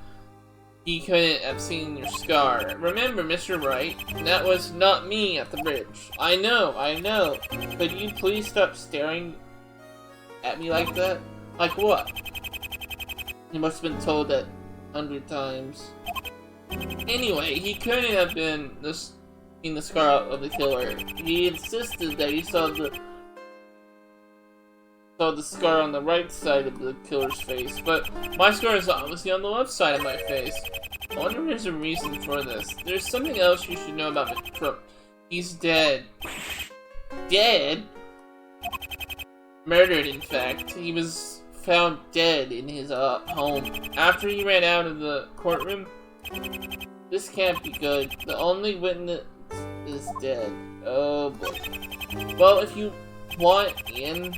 he couldn't have seen your scar. Remember, Mr. Wright, that was not me at the bridge. I know. Could you please stop staring at me like that? Like what? He must have been told that 100 times. Anyway, he couldn't have been seen the scar of the killer. He insisted that he saw the scar on the right side of the killer's face, but my scar is obviously on the left side of my face. I wonder if there's a reason for this. There's something else you should know about Mr. Crook. He's dead. Dead? Murdered, in fact. He was found dead in his home. After he ran out of the courtroom. This can't be good. The only witness is dead. Oh boy. Well, if you want in...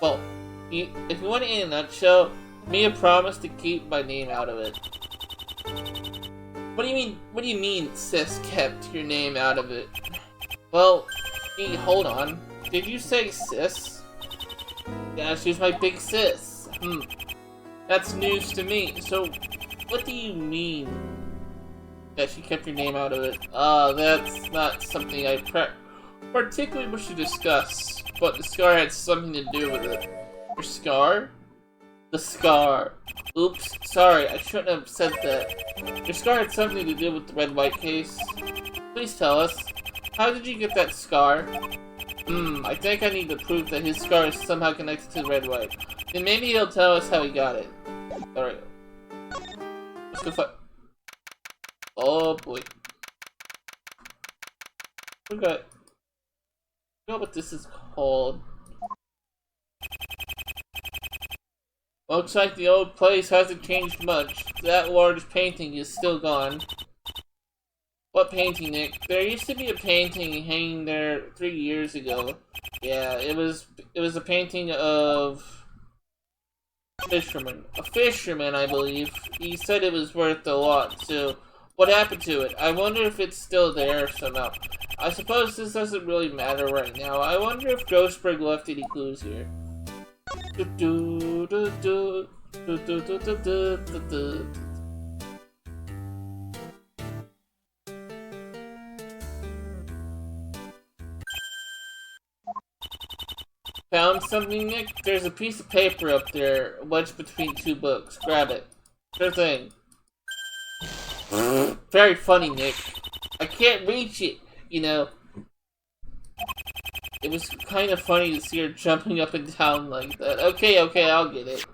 Well, if you want it in a nutshell, Mia promised to keep my name out of it. What do you mean, sis kept your name out of it? Well, hey, hold on. Did you say sis? Yeah, she's my big sis. That's news to me. So, what do you mean that she kept your name out of it? That's not something I particularly wish to discuss. But the scar had something to do with it. Your scar? The scar. Oops, sorry, I shouldn't have said that. Your scar had something to do with the Red White case. Please tell us. How did you get that scar? I think I need to prove that his scar is somehow connected to the Red White. Then maybe he'll tell us how he got it. Alright. Let's go fight. Oh boy. Okay. I don't know what this is called. Looks like the old place hasn't changed much. That large painting is still gone. What painting, Nick? There used to be a painting hanging there 3 years ago. Yeah, it was a painting of fisherman. A fisherman, I believe. He said it was worth a lot, so what happened to it? I wonder if it's still there somehow. I suppose this doesn't really matter right now. I wonder if Ghostberg left any clues here. Found something, Nick? There's a piece of paper up there, wedged between 2 books. Grab it. Sure thing. Very funny, Nick. I can't reach it, you know. It was kind of funny to see her jumping up and down like that. Okay, I'll get it.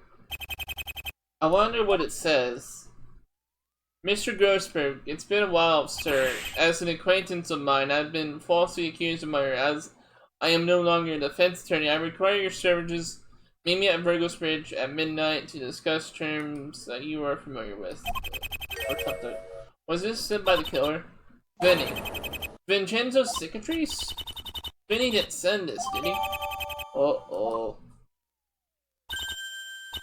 I wonder what it says. Mr. Grossberg, it's been a while, sir. As an acquaintance of mine, I've been falsely accused of murder. As I am no longer a defense attorney, I require your services. Meet me at Virgo's Bridge at midnight to discuss terms that you are familiar with. Or something. Was this sent by the killer? Vinny. Vincenzo Cicatrice? Vinny didn't send this, did he? Uh-oh.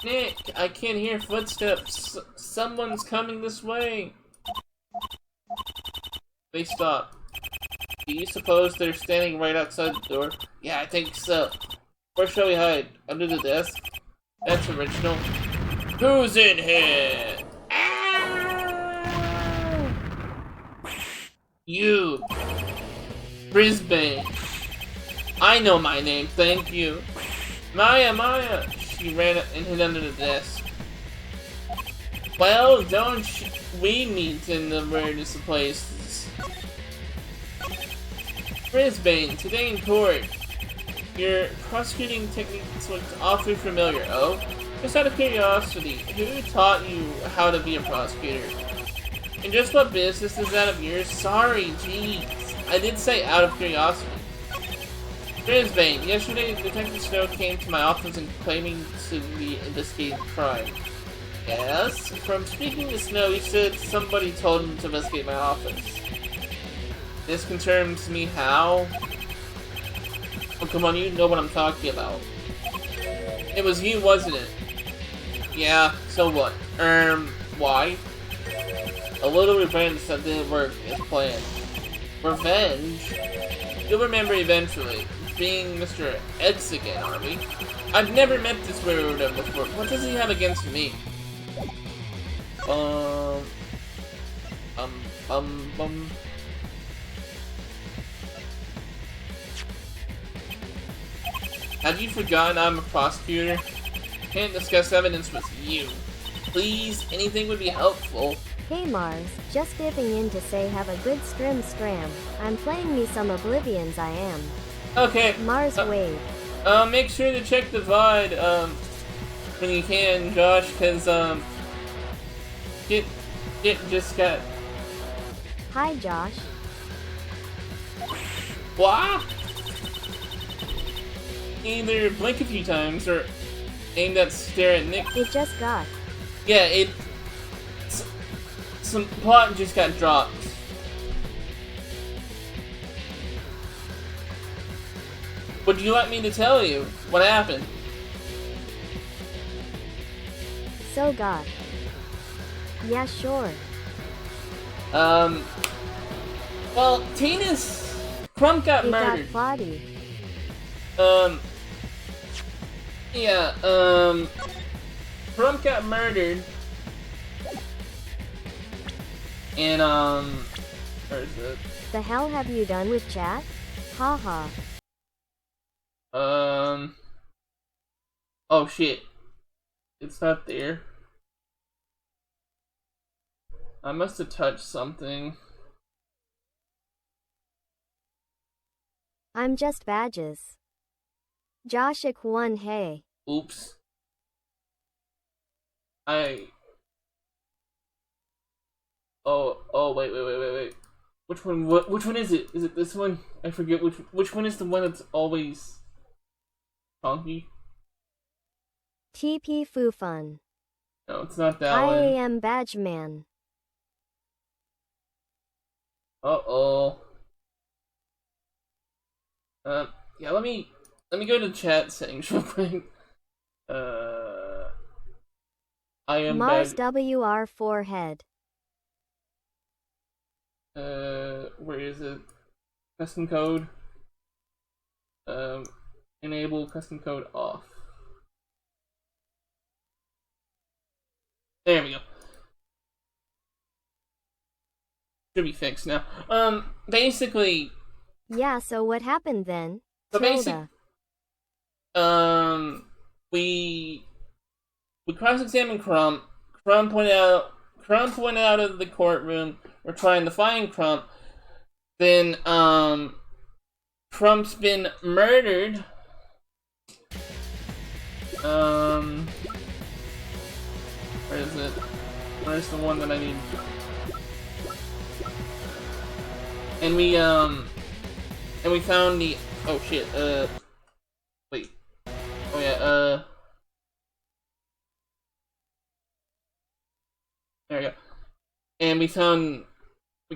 Nick, I can't hear footsteps. Someone's coming this way. They stop. Do you suppose they're standing right outside the door? Yeah, I think so. Where shall we hide? Under the desk? That's original. Who's in here? Ah! You. Brisbane. I know my name, thank you. Maya! She ran and hid under the desk. Well, don't we meet in the weirdest of places? Brisbane, today in court. Your prosecuting techniques looked awfully familiar. Oh? Just out of curiosity, who taught you how to be a prosecutor? And just what business is that of yours? Sorry, jeez. I did say out of curiosity. Brisbane, yesterday Detective Snow came to my office and claiming to be investigating crime. Yes? From speaking to Snow, he said somebody told him to investigate my office. This concerns me how? Oh, come on, you know what I'm talking about. It was you, wasn't it? Yeah, so what? Why? A little revenge that didn't work as planned. Revenge? You'll remember eventually. Being Mr. X again, are we? I've never met this weirdo before. What does he have against me? Bum. Have you forgotten I'm a prosecutor? Can't discuss evidence with you. Please, anything would be helpful. Hey Mars, just dipping in to say have a good scram. I'm playing me some Oblivions I am. Okay. Mars wave. Make sure to check the VOD, when you can, Josh, cause, Get just got... Hi Josh. What? Either blink a few times or aim that stare at Nick. It just got. Yeah, some plot just got dropped. Would you like me to tell you what happened? So got. Yeah, sure. Well, Crump got It murdered. got plotty. Yeah, Crump got murdered. And, where is it? The hell have you done with chat? Haha. Oh shit. It's not there. I must have touched something. I'm just badges. Joshik one hey. Oops. Oh, wait. Which one is it? Is it this one? I forget which one is the one that's always funky? TP Fufun. No, it's not that one. IAM badge man. Uh-oh. Yeah, let me go to chat settings real quick. I am Mars bad. WR4 head. Where is it? Custom code. Enable custom code off. There we go. Should be fixed now. Basically. Yeah, so what happened then? So Tilda. We cross-examined Crump. Crump went out of the courtroom. We're trying to find Crump. Then, Crump's been murdered. Where is it? Where's the one that I need? And we found the... Oh shit, wait. Oh yeah, there we go. And we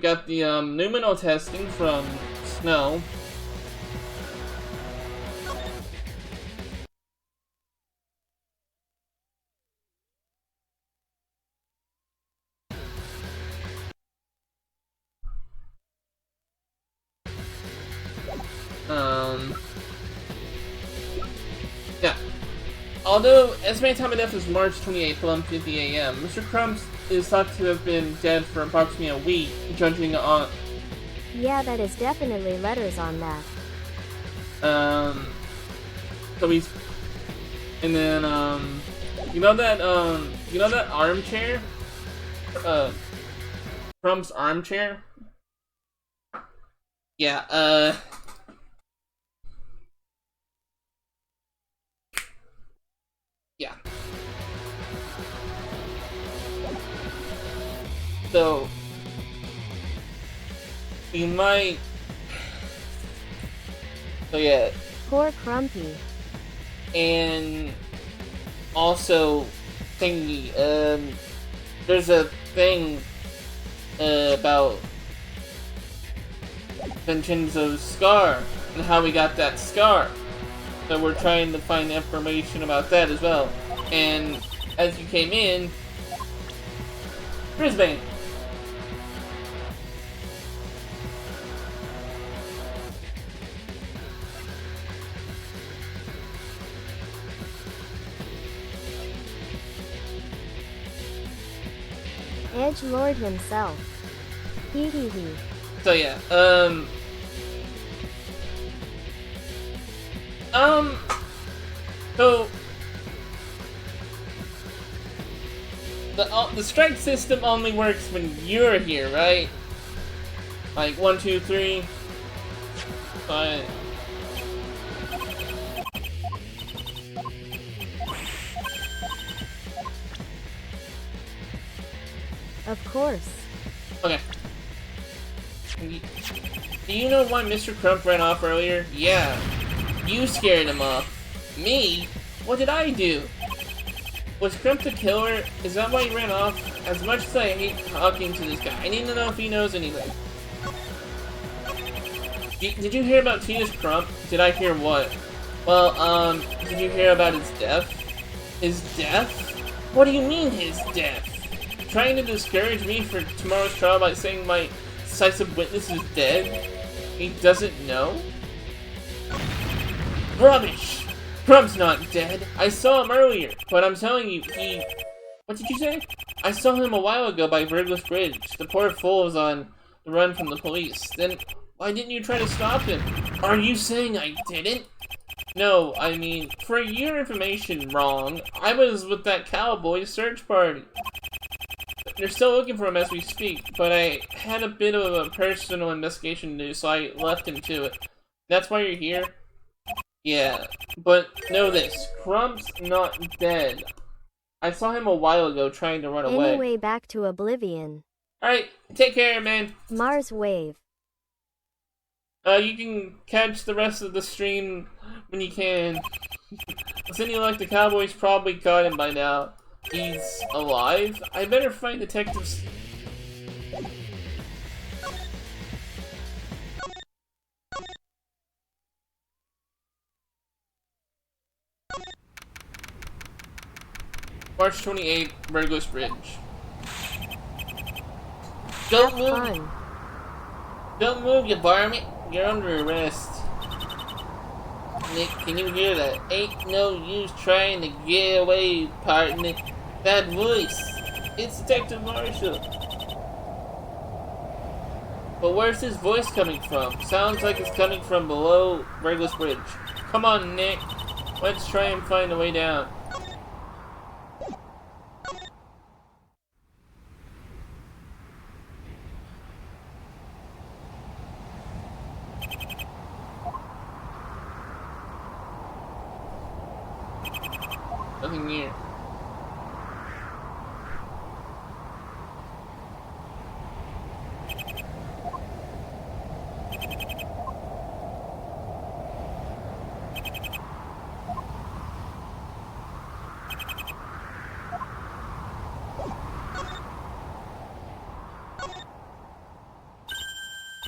got the, numinal testing from Snow. Yeah. Although estimated time of death is March 28th, 11:50 a.m., Mr. Crump is thought to have been dead for approximately a week, judging on... Yeah, that is definitely letters on that. So he's... And then, you know that armchair? Crump's armchair? Yeah, yeah. So, we might... So yeah. Poor Crumpy. And also, thingy, there's a thing, about Vincenzo's scar. and how we got that scar. So we're trying to find information about that as well. And as you came in, Brisbane. Edge Lord himself. Hee hee hee. So yeah, so the strike system only works when you're here, right? Like 1, 2, 3, 5. Of course. Okay. Do you know why Mr. Crump ran off earlier? Yeah. You scared him off. Me? What did I do? Was Crump the killer? Is that why he ran off? As much as I hate talking to this guy, I need to know if he knows anything. Did you hear about Tina's Crump? Did I hear what? Well, did you hear about his death? His death? What do you mean, his death? Trying to discourage me for tomorrow's trial by saying my decisive witness is dead? He doesn't know? Rubbish! Crump's not dead. I saw him earlier, but I'm telling you, he... What did you say? I saw him a while ago by Burgess Bridge. The poor fool was on the run from the police. Then, why didn't you try to stop him? Are you saying I didn't? No, I mean, for your information, wrong. I was with that cowboy search party. They're still looking for him as we speak, but I had a bit of a personal investigation to do, so I left him to it. That's why you're here? Yeah, but know this, Crump's not dead. I saw him a while ago trying to run away. Anyway, back to Oblivion. Alright, take care, man. Mars Wave. You can catch the rest of the stream when you can. With any luck, the Cowboys probably caught him by now. He's alive? I better find detectives. March 28th, Burgos Bridge. Don't move! Fun. Don't move, you varmint! You're under arrest. Nick, can you hear that? Ain't no use trying to get away, partner. That voice. It's Detective Marshall. But where's his voice coming from? Sounds like it's coming from below Burgos Bridge. Come on, Nick. Let's try and find a way down. Nothing here.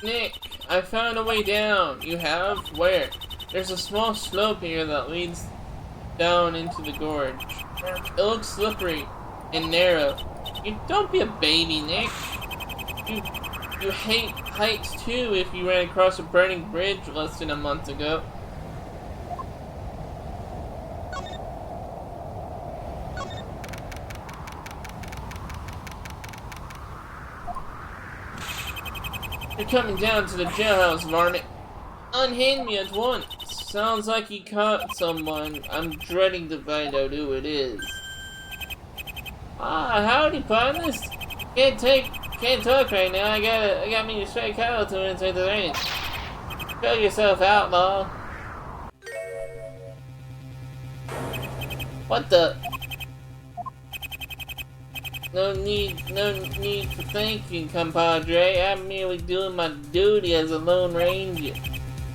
Nick, I found a way down. You have? Where? There's a small slope here that leads down into the gorge. It looks slippery and narrow. You don't be a baby, Nick. You hate heights too if you ran across a burning bridge less than a month ago. You're coming down to the jailhouse, varmint. Unhand me at once. Sounds like you caught someone. I'm dreading to find out who it is. Ah, howdy, partners. Can't talk right now. I got me to straight cattle to inside the range. Show yourself, outlaw. What the? No need for thanking, compadre. I'm merely doing my duty as a lone ranger.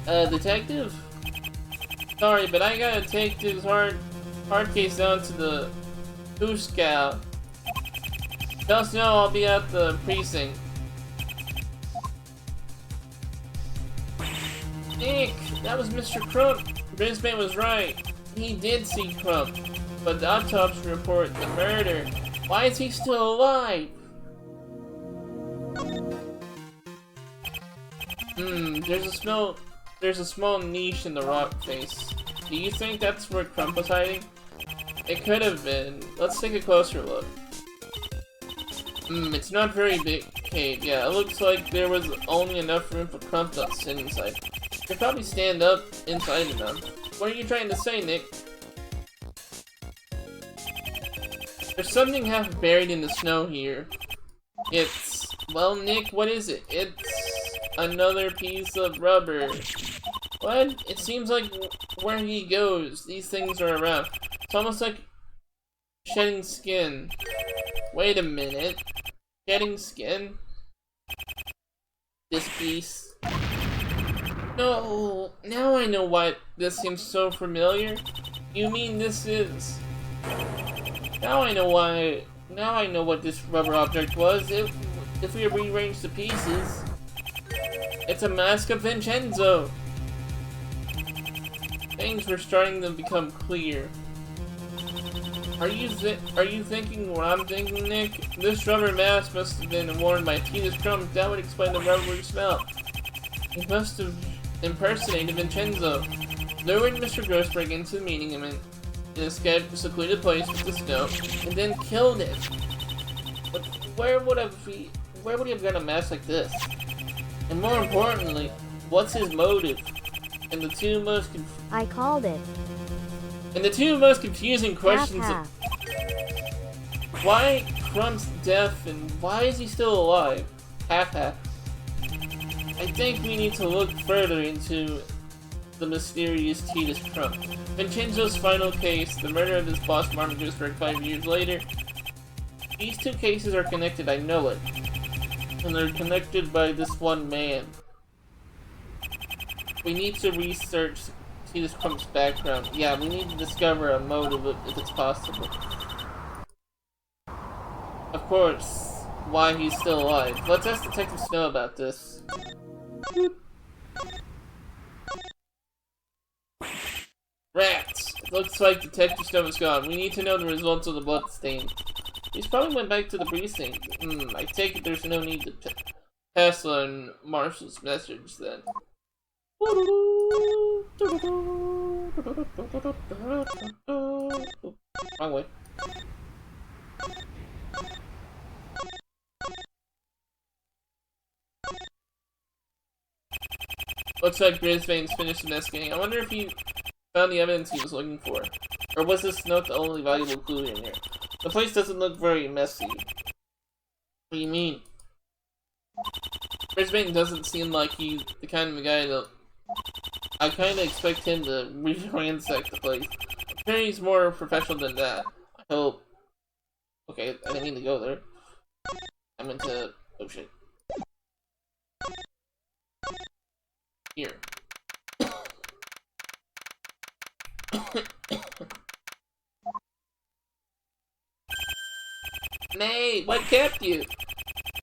Detective? Sorry, but I gotta take this hard case down to the Goose Scout. Tell Snow I'll be at the precinct. Nick, that was Mr. Crump. Brisbane was right. He did see Crump, but the autopsy report the murder. Why is he still alive? There's a small niche in the rock face. Do you think that's where Crump was hiding? It could have been. Let's take a closer look. It's not very big cave. Yeah, it looks like there was only enough room for Crump to sit inside. You could probably stand up inside enough. What are you trying to say, Nick? There's something half buried in the snow here. Well, Nick, what is it? It's another piece of rubber. What? It seems like where he goes, these things are around. It's almost like shedding skin. Wait a minute. Shedding skin? This piece? No! Now I know why this seems so familiar. You mean this is... Now I know why... Now I know what this rubber object was. If we rearrange the pieces... It's a mask of Vincenzo! Things were starting to become clear. Are you thinking what I'm thinking, Nick? This rubber mask must have been worn by Tina's Crump. That would explain the rubbery smell. He must have impersonated Vincenzo. Lured Mr. Grossberg into the meeting him in a secluded place with the snow, and then killed him. But where would he have got a mask like this? And more importantly, what's his motive? And the two most I called it. And the two most confusing questions Half. why Crump's deaf and why is he still alive? Half. I think we need to look further into the mysterious Titus Crump. Vincenzo's final case, the murder of his boss Marvin Grossberg 5 years later. These two cases are connected, I know it. And they're connected by this one man. We need to research Titus Crump's background. Yeah, we need to discover a motive if it's possible. Of course, why he's still alive. Let's ask Detective Snow about this. Rats! Looks like Detective Snow is gone. We need to know the results of the blood stain. He's probably went back to the precinct. I take it there's no need to pass on Marshall's message then. Wrong way. Looks like Brisbane's finished investigating. I wonder if he found the evidence he was looking for. Or was this note the only valuable clue in here? The place doesn't look very messy. What do you mean? Brisbane doesn't seem like he's the kind of a guy that... I kinda expect him to ransack the place. I'm sure he's more professional than that. I hope. Okay, I didn't mean to go there. I meant to... oh shit. Here. May, what kept you?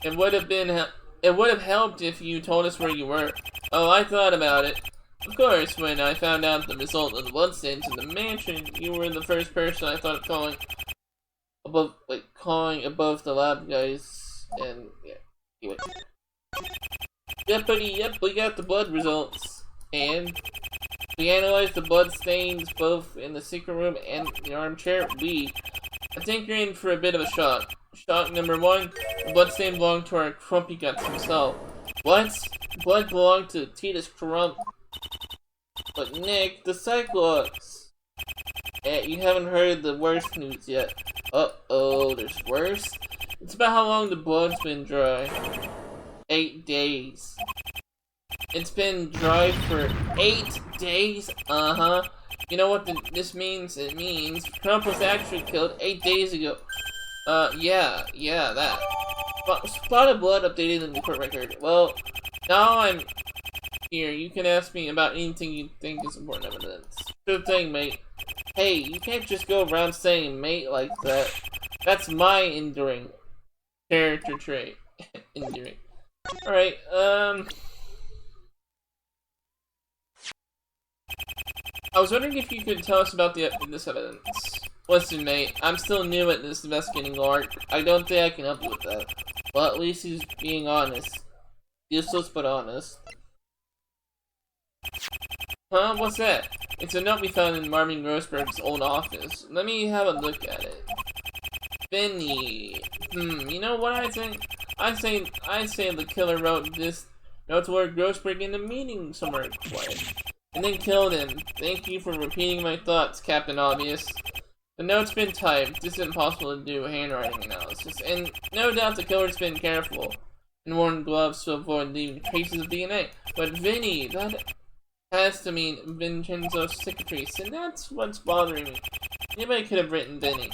It would have helped if you told us where you were. Oh, I thought about it. Of course, when I found out the result of the bloodstains in the mansion, you were the first person I thought of calling above the lab guys, and yeah. Anyway. Yep, we got the blood results, and we analyzed the blood stains both in the secret room and the armchair. I think you're in for a bit of a shock. Shock number one, the blood stain belonged to our Crumpy Guts himself. What? Blood belonged to Titus Crump. But Nick, the Cyclops. You haven't heard the worst news yet. Uh-oh, there's worse? It's about how long the blood's been dry. 8 days. It's been dry for 8 days? Uh-huh. You know what this means? It means Crump was actually killed 8 days ago. Yeah, that. Spot of blood updated in the court record. Well, now I'm here. You can ask me about anything you think is important evidence. Sure thing, mate. Hey, you can't just go around saying mate like that. That's my enduring character trait. Enduring. Alright, I was wondering if you could tell us about this evidence. Listen, mate, I'm still new at this investigating arc. I don't think I can help you with that. Well, at least he's being honest. Useless but honest. Huh? What's that? It's a note we found in Marvin Grossberg's old office. Let me have a look at it. Vinny. You know what I think? I say the killer wrote this note to Lord Grossberg in a meeting somewhere quiet. And then killed him. Thank you for repeating my thoughts, Captain Obvious. The note's been typed. This is impossible to do handwriting analysis. And no doubt the killer's been careful and worn gloves to avoid leaving traces of DNA. But Vinny, that has to mean Vincenzo's cicatrice, and that's what's bothering me. Anybody could have written Vinny.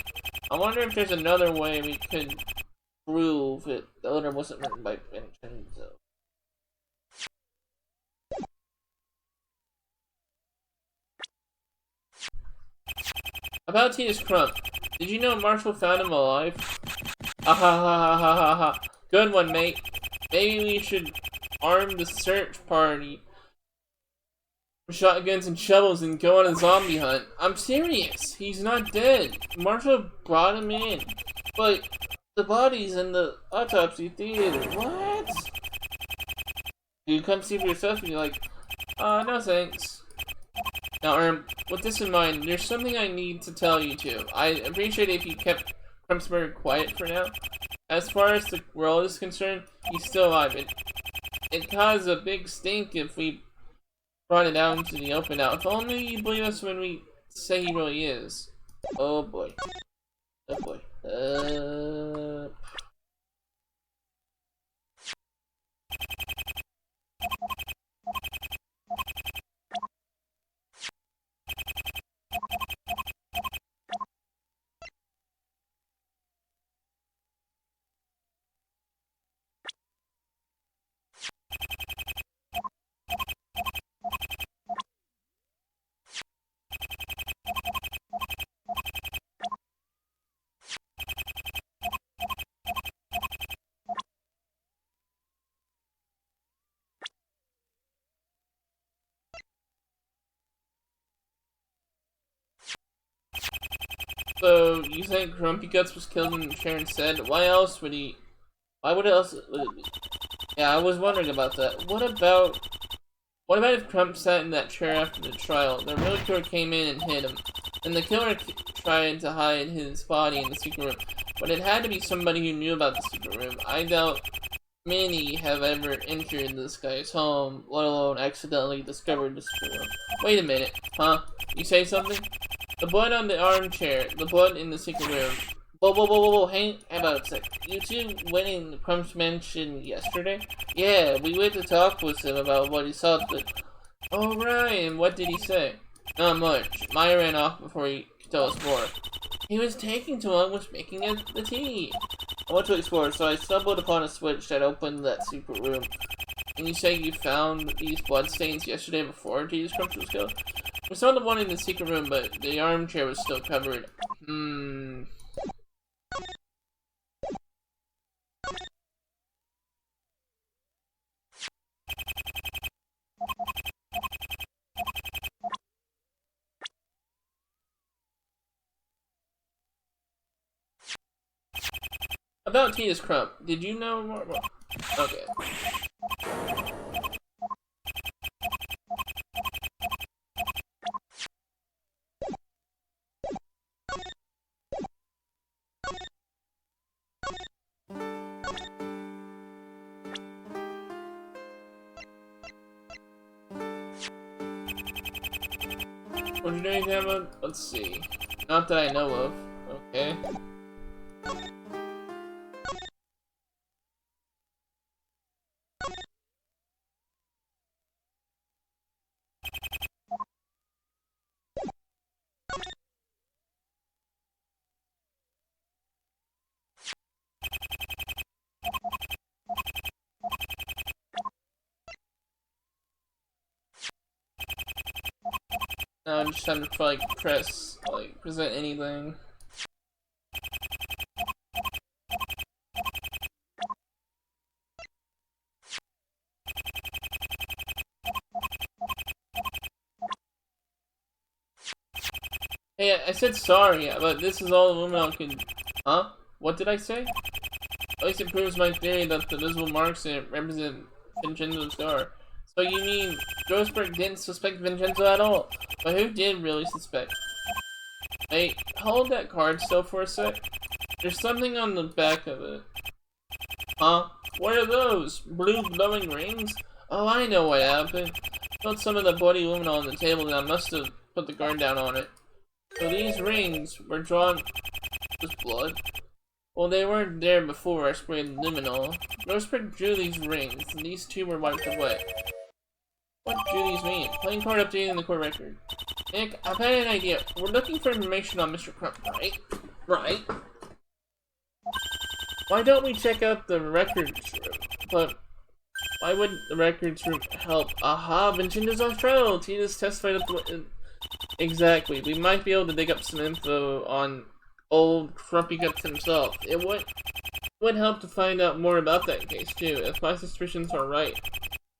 I wonder if there's another way we could prove it. The letter wasn't written by Vincenzo. About Tina's Crump. Did you know Marshall found him alive? Ah ha ha ha ha ha ha. Good one, mate. Maybe we should arm the search party with shotguns and shovels and go on a zombie hunt. I'm serious. He's not dead. Marshall brought him in. But the body's in the autopsy theater. What? You come see for yourself and you're like, no thanks. Now, with this in mind, there's something I need to tell you too. I'd appreciate it if you kept Crumpsburg quiet for now. As far as the world is concerned, he's still alive. It caused a big stink if we brought it out into the open now. If only you believe us when we say he really is. Oh boy. Oh boy. So, you think Grumpy Guts was killed in Sharon said? Why else would he... Why would else would it be? Yeah, I was wondering about that. What about if Crump sat in that chair after the trial? The real killer came in and hit him. And the killer tried to hide his body in the secret room. But it had to be somebody who knew about the secret room. I doubt many have ever entered this guy's home, let alone accidentally discovered the secret room. Wait a minute, huh? You say something? The blood on the armchair, the blood in the secret room. Whoa, hang about a sec. You two went in Crump's mansion yesterday? Yeah, we went to talk with him about what he saw, but... Oh, right, and what did he say? Not much. Maya ran off before he could tell us more. He was taking too long with making the tea. I went to explore, so I stumbled upon a switch that opened that secret room. And you say you found these bloodstains yesterday before Jesus Crump was killed? We saw the one in the secret room, but the armchair was still covered. About Tina's Crump, did you know more about... Okay. What you doing about? Let's see. Not that I know of. Okay. Now I'm just trying to like press, like present anything. Hey, I said sorry, but this is all Lumino can... Huh? What did I say? At least it proves my theory that the visible marks in it represent Vincenzo's scar. So you mean Grossberg didn't suspect Vincenzo at all? But who did really suspect? Hey, hold that card still for a sec. There's something on the back of it. Huh? What are those? Blue glowing rings? Oh, I know what happened. Put some of the bloody Lumino on the table and I must have put the guard down on it. So these rings were drawn with blood? Well, they weren't there before I sprayed luminol. Grossberg drew these rings, and these two were wiped away. What do these mean? Playing card updating the court record. Nick, I've had an idea. We're looking for information on Mr. Crump, right? Right. Why don't we check out the records room? But why would the records room help? Aha, Vincenzo's on trial. Tina's testified at the... Exactly. We might be able to dig up some info on old Crumpy Guts himself. It would help to find out more about that case, too, if my suspicions are right.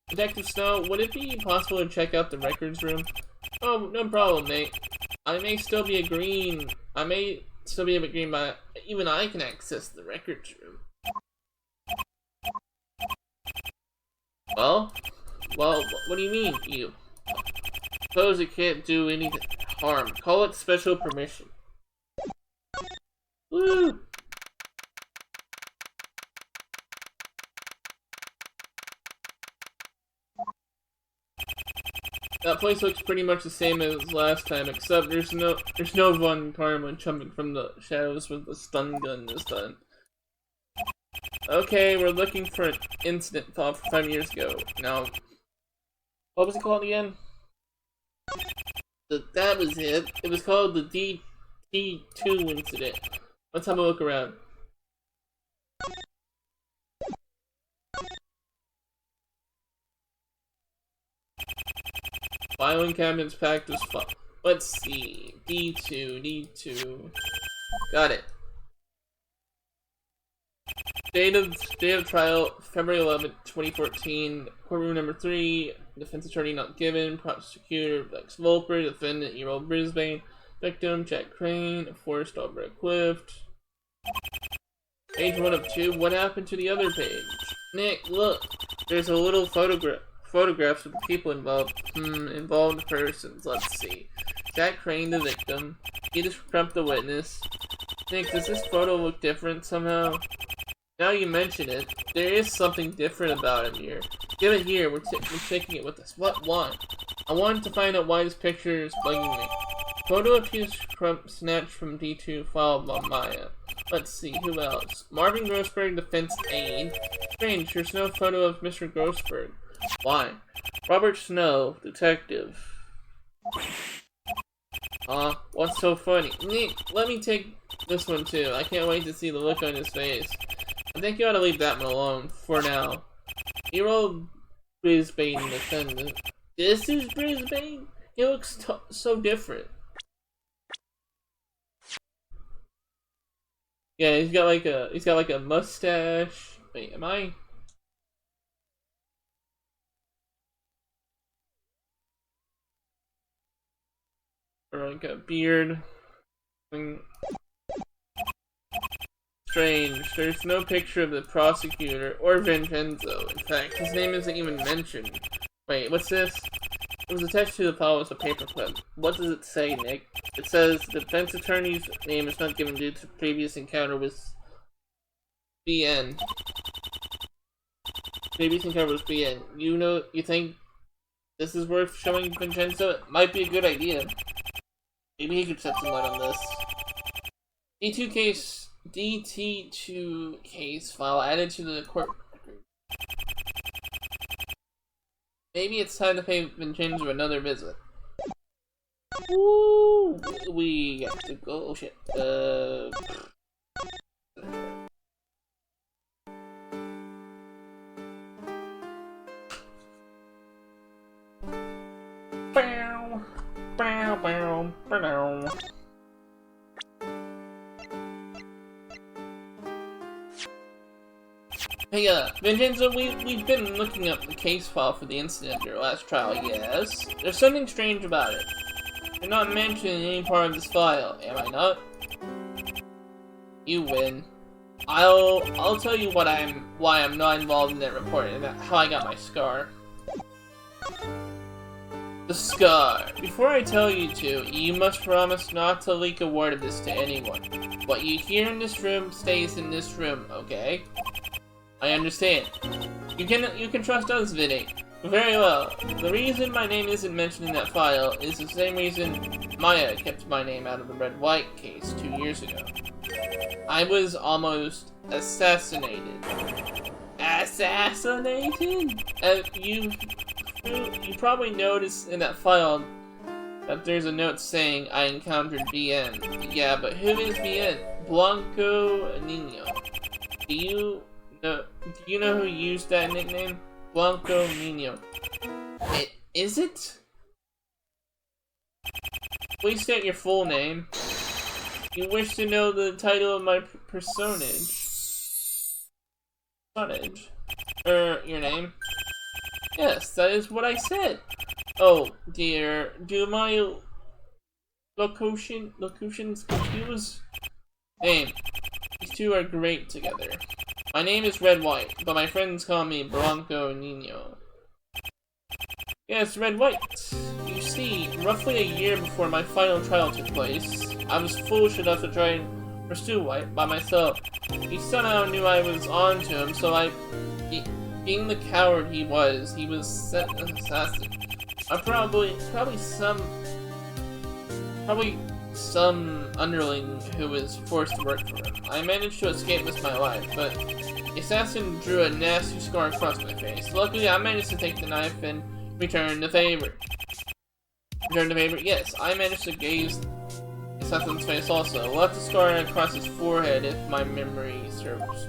Detective Snow, would it be possible to check out the records room? Oh, no problem, mate. I may still be agreeing, but even I can access the records room. Well, what do you mean, you? Suppose it can't do any harm. Call it special permission. Woo! That place looks pretty much the same as last time, except there's no Von Karma jumping from the shadows with the stun gun this time. Okay, we're looking for an incident file from 5 years ago. Now, what was it called again? That was it. It was called the DT2 incident. Let's have a look around. Filing cabinets packed as fuck. Let's see. D2. Got it. Date of trial, February 11th, 2014. Courtroom number 3. Defense attorney not given. Prosecutor Lex Volper. Defendant Earl Brisbane. Victim Jack Crane. Forrest Albrecht Clift. Page 1 of 2. What happened to the other page? Nick, look. There's a little photographs of the people involved persons. Let's see. Jack Crane, the victim. Edith Crump, the witness. Nick, does this photo look different somehow? Now you mention it, there is something different about him here. Give it here, we're taking it with us. What? Why? I wanted to find out why this picture is bugging me. Photo of Hughes Crump snatched from D2 filed by Maya. Let's see, who else? Marvin Grossberg, defense aide. Strange, there's no photo of Mr. Grossberg. Why? Robert Snow, detective. What's so funny? Nick, let me take this one too. I can't wait to see the look on his face. I think you ought to leave that one alone, for now. Earl Brisbane defendant. This is Brisbane? He looks so different. Yeah, he's got like a mustache. Wait, am I? Or like a beard. Strange. There's no picture of the prosecutor or Vincenzo. In fact, his name isn't even mentioned. Wait, what's this? It was attached to the file as a paperclip. What does it say, Nick? It says the defense attorney's name is not given due to previous encounter with BN. Previous encounter with BN. You think this is worth showing Vincenzo? It might be a good idea. Maybe he could shed some light on this. DT2 case file added to the court record. Maybe it's time to pay Vincenzo another visit. Woo! We got to go. Oh shit. Bow. Bow, bow, bow. Hey, Vincenzo, we've been looking up the case file for the incident at your last trial, yes? There's something strange about it. You're not mentioned in any part of this file, am I not? You win. I'll tell you why I'm not involved in that report and how I got my scar. The scar. Before I tell you to, you must promise not to leak a word of this to anyone. What you hear in this room stays in this room, okay? I understand. You can trust us, Vinny. Very well. The reason my name isn't mentioned in that file is the same reason Maya kept my name out of the Red-White case 2 years ago. I was almost assassinated. Assassinated? You probably noticed in that file that there's a note saying I encountered BN. Yeah, but who is BN? Blanco Nino. Do you know who used that nickname? Blanco Nino. Is it? Please state your full name. You wish to know the title of my personage? Your name? Yes, that is what I said. Oh dear, do my locutions confuse? Name. These two are great together. My name is Red-White, but my friends call me Blanco Nino. Yes, Red-White. You see, roughly a year before my final trial took place, I was foolish enough to try and pursue White by myself. He somehow knew I was on to him, so being the coward he was set as an assassin. Probably some underling who was forced to work for him. I managed to escape with my life, but the assassin drew a nasty scar across my face. Luckily, I managed to take the knife and return the favor. Return the favor? Yes, I managed to gaze the assassin's face also. Left a scar across his forehead if my memory serves.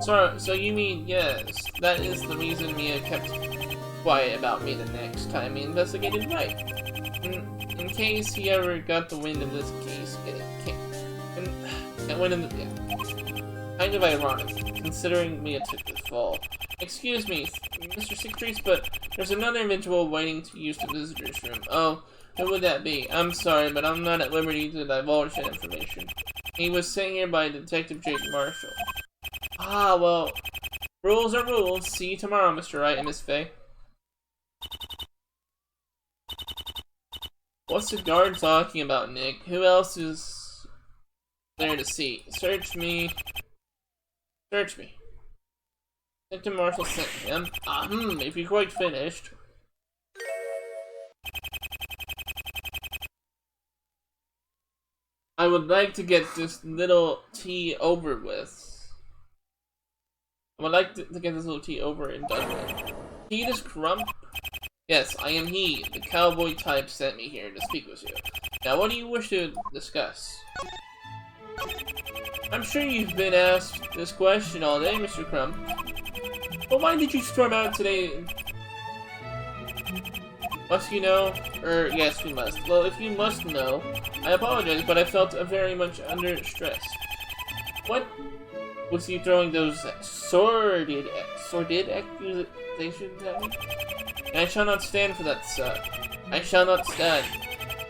So you mean, yes, that is the reason Mia kept quiet about me the next time he investigated Wright. In case he ever got the wind of this case, kind of ironic, considering Mia took the fall. Excuse me, Mr. Cicatrice, but there's another individual waiting to use the visitor's room. Oh, who would that be? I'm sorry, but I'm not at liberty to divulge that information. He was sent here by Detective Jake Marshall. Ah, well, rules are rules. See you tomorrow, Mr. Wright and Miss Faye. What's the guard talking about, Nick? Who else is there to see? Search me. Search me. Detective Marshall sent him. If you're quite finished. I would like to get this little tea over with. I would like to get this little tea over and done with. Peter's Crump? Yes, I am he. The cowboy type sent me here to speak with you. Now, what do you wish to discuss? I'm sure you've been asked this question all day, Mr. Crump. But why did you storm out today? Must you know? Yes, we must. Well, if you must know, I apologize, but I felt very much under stress. What was you throwing those sordid accusations at me? And I shall not stand for that, sir. I shall not stand.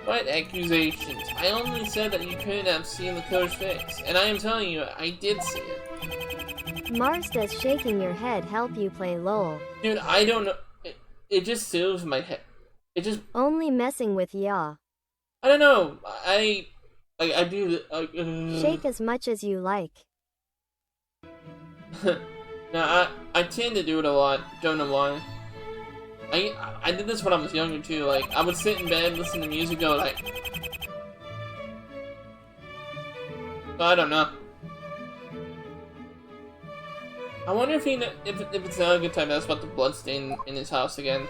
What accusations? I only said that you couldn't have seen the coach's face, and I am telling you, I did see it. Mars, does shaking your head help you play LOL? Dude, I don't know. It just soothes my head. It just... Only messing with ya. I don't know. I do... Shake as much as you like. No, I tend to do it a lot. Don't know why. I did this when I was younger too. Like, I would sit in bed, listen to music, go like... So I don't know. I wonder if if it's not a good time to ask about the bloodstain in his house again.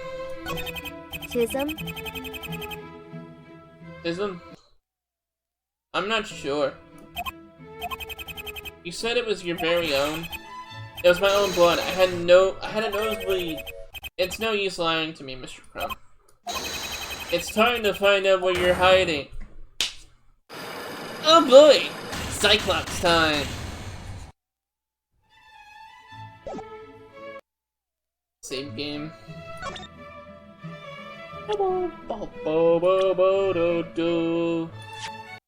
Tism? Tism? I'm not sure. You said it was your very own. It was my own blood. I had a nosebleed. It's no use lying to me, Mr. Crump. It's time to find out where you're hiding. Oh boy! Cyclops time! Save game.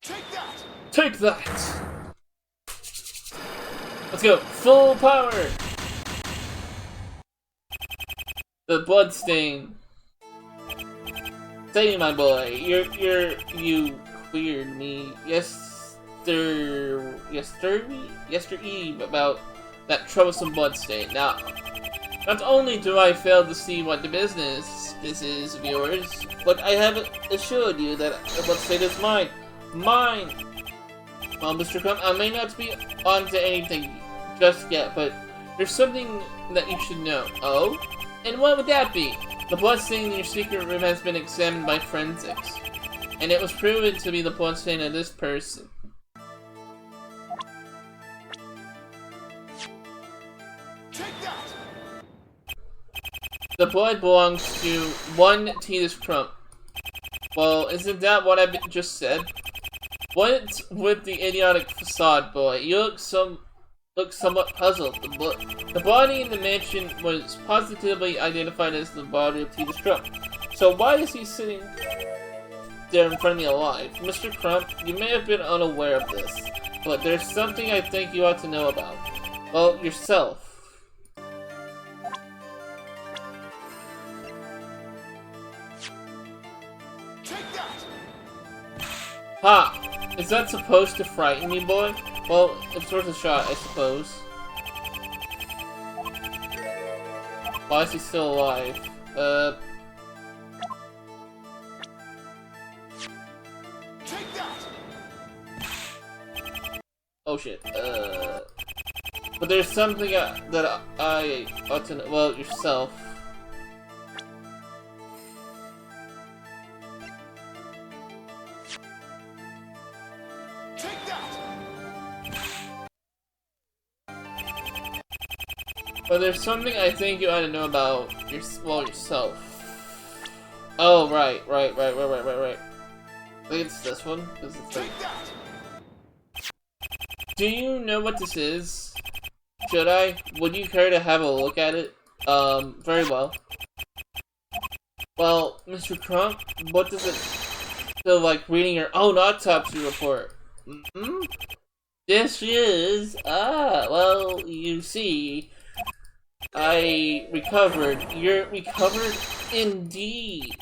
Take that! Take that! Let's go! Full power! The bloodstain. Say, my boy, you queered me yestereve about that troublesome bloodstain. Now, not only do I fail to see what the business this is of yours, but I have assured you that the bloodstain is mine. Mine! Well, Mr. Crump, I may not be onto anything just yet, but there's something that you should know. Oh? And what would that be? The bloodstain in your secret room has been examined by forensics, and it was proven to be the bloodstain of this person. Take that! The blood belongs to one Titus Crump. Well, isn't that what I just said? What's with the idiotic facade, boy? You look somewhat puzzled. The body in the mansion was positively identified as the body of Titus Crump. So why is he sitting there in front of me alive? Mr. Crump, you may have been unaware of this, but there's something I think you ought to know about. Well, yourself. Take that! Ha! Is that supposed to frighten me, boy? Well, it's worth a shot, I suppose. Why is he still alive? Take that! Oh shit, but there's something that I ought to know. Well, yourself. Take that! But there's something I think you ought to know about yourself. Oh, right. I think it's this one. This is Take that! Do you know what this is? Should I? Would you care to have a look at it? Very well. Well, Mr. Crump, what does it feel like reading your own autopsy report? This is... well, you see... I recovered. You're recovered? Indeed.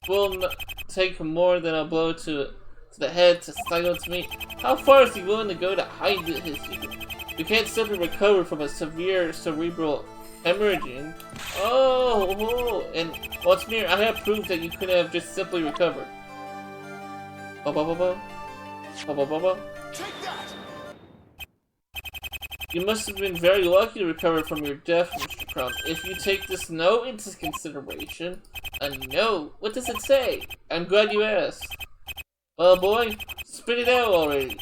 Will take more than a blow to the head to silence me. How far is he willing to go to hide his secret? You can't simply recover from a severe cerebral hemorrhaging. Oh, and what's more, I have proof that you could have just simply recovered. Take that! You must have been very lucky to recover from your death, Mr. Crump. If you take this note into consideration... A note? What does it say? I'm glad you asked. Well, boy, spit it out already.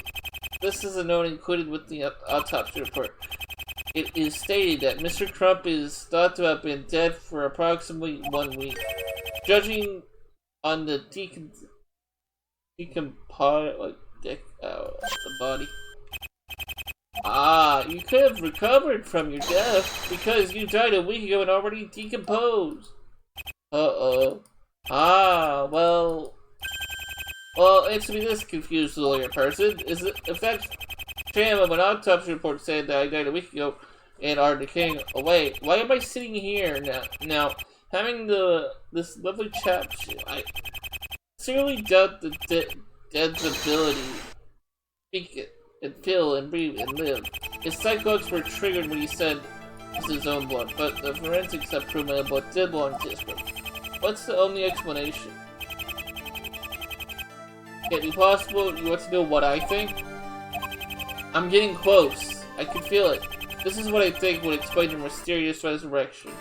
This is a note included with the autopsy report. It is stated that Mr. Crump is thought to have been dead for approximately 1 week. Judging on the the body. Ah, you could have recovered from your death because you died a week ago and already decomposed. Uh-oh. Ah, well, it's me this confused lawyer person. Is it, if that's sham of an autopsy report saying that I died a week ago and are decaying away, why am I sitting here now having this lovely chap? I sincerely doubt the dead's ability to speak it and feel and breathe and live. His psychotics were triggered when he said it's his own blood, but the forensics have proven that blood did belong to his blood. What's the only explanation? Can it be possible you want to know what I think? I'm getting close. I can feel it. This is what I think would explain the mysterious resurrection.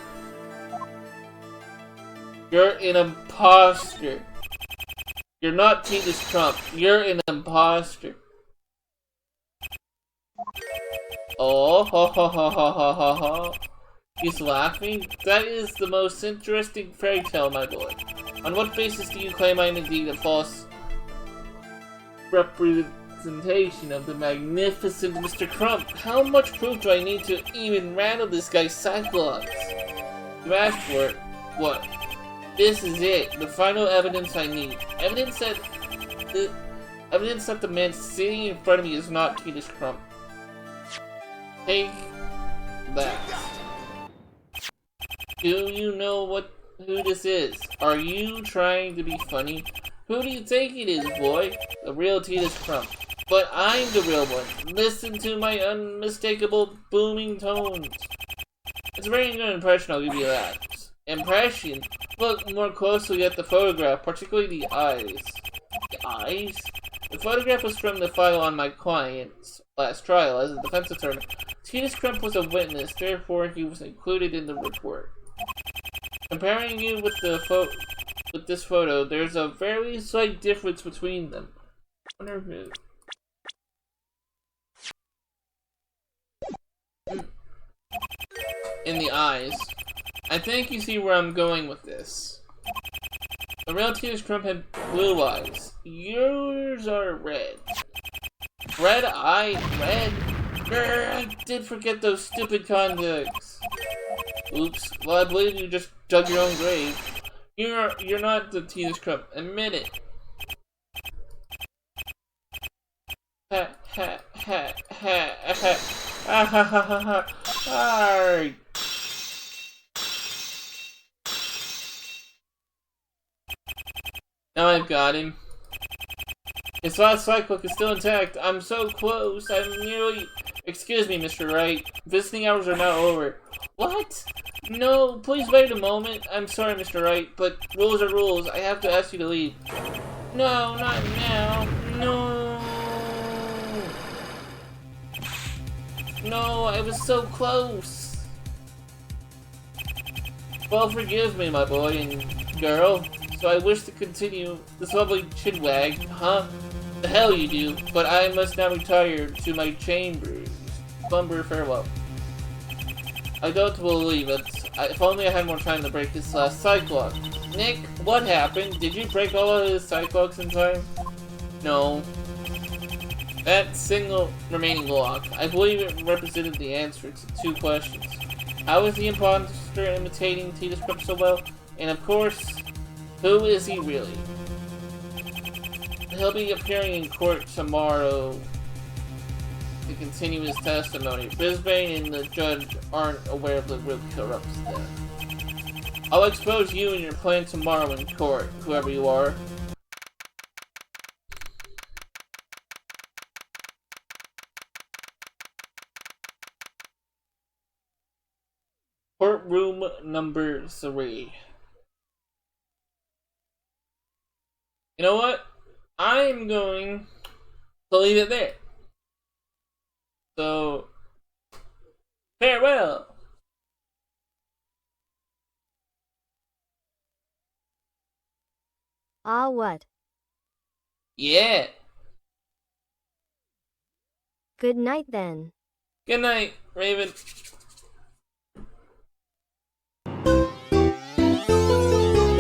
You're an imposter. You're not Titus Crump. You're an imposter. Oh, ha ha ha ha ha ha ha. He's laughing? That is the most interesting fairy tale, my boy. On what basis do you claim I am indeed a false representation of the magnificent Mr. Crump? How much proof do I need to even rattle this guy's psychologies? You asked for it. What? This is it. The final evidence I need. Evidence that the man sitting in front of me is not Titus Crump. Take that. Do you know who this is? Are you trying to be funny? Who do you think it is, boy? The real Titus Crump. But I'm the real one. Listen to my unmistakable booming tones. It's a very good impression, I'll give you that. Impression? Look more closely at the photograph, particularly the eyes. The eyes? The photograph was from the file on my client's last trial as a defense attorney. Titus Crump was a witness, therefore he was included in the report. Comparing you with this photo, there's a very slight difference between them. I wonder who. In the eyes. I think you see where I'm going with this. The real Titus Crump had blue eyes. Yours are red. Red eye? Red? Grr, I did forget those stupid contacts. Oops. Well, I believe you just dug your own grave. You're not the Titus Crump. Admit it. Ha ha ha ha ha ha ha ha ha. Alright. Now I've got him. His last cyclock is still intact. I'm so close. I'm nearly... Excuse me, Mr. Wright. Visiting hours are now over. What? No, please wait a moment. I'm sorry, Mr. Wright, but rules are rules. I have to ask you to leave. No, not now. No. No, I was so close. Well, forgive me, my boy and girl. So I wish to continue this lovely chinwag, huh? The hell you do, but I must now retire to my chambers. Slumber farewell. I don't believe it. If only I had more time to break this last cyclock. Nick, what happened? Did you break all of his cyclocks in time? No. That single remaining lock, I believe it represented the answer to two questions. How is the imposter imitating Titus Crump so well? And of course, who is he really? He'll be appearing in court tomorrow to continue his testimony. Brisbane and the judge aren't aware of the real corrupt's death. I'll expose you and your plan tomorrow in court, whoever you are. Courtroom number 3. You know what? I'm going to leave it there. So, farewell. Ah, what? Yeah. Good night then. Good night, Raven.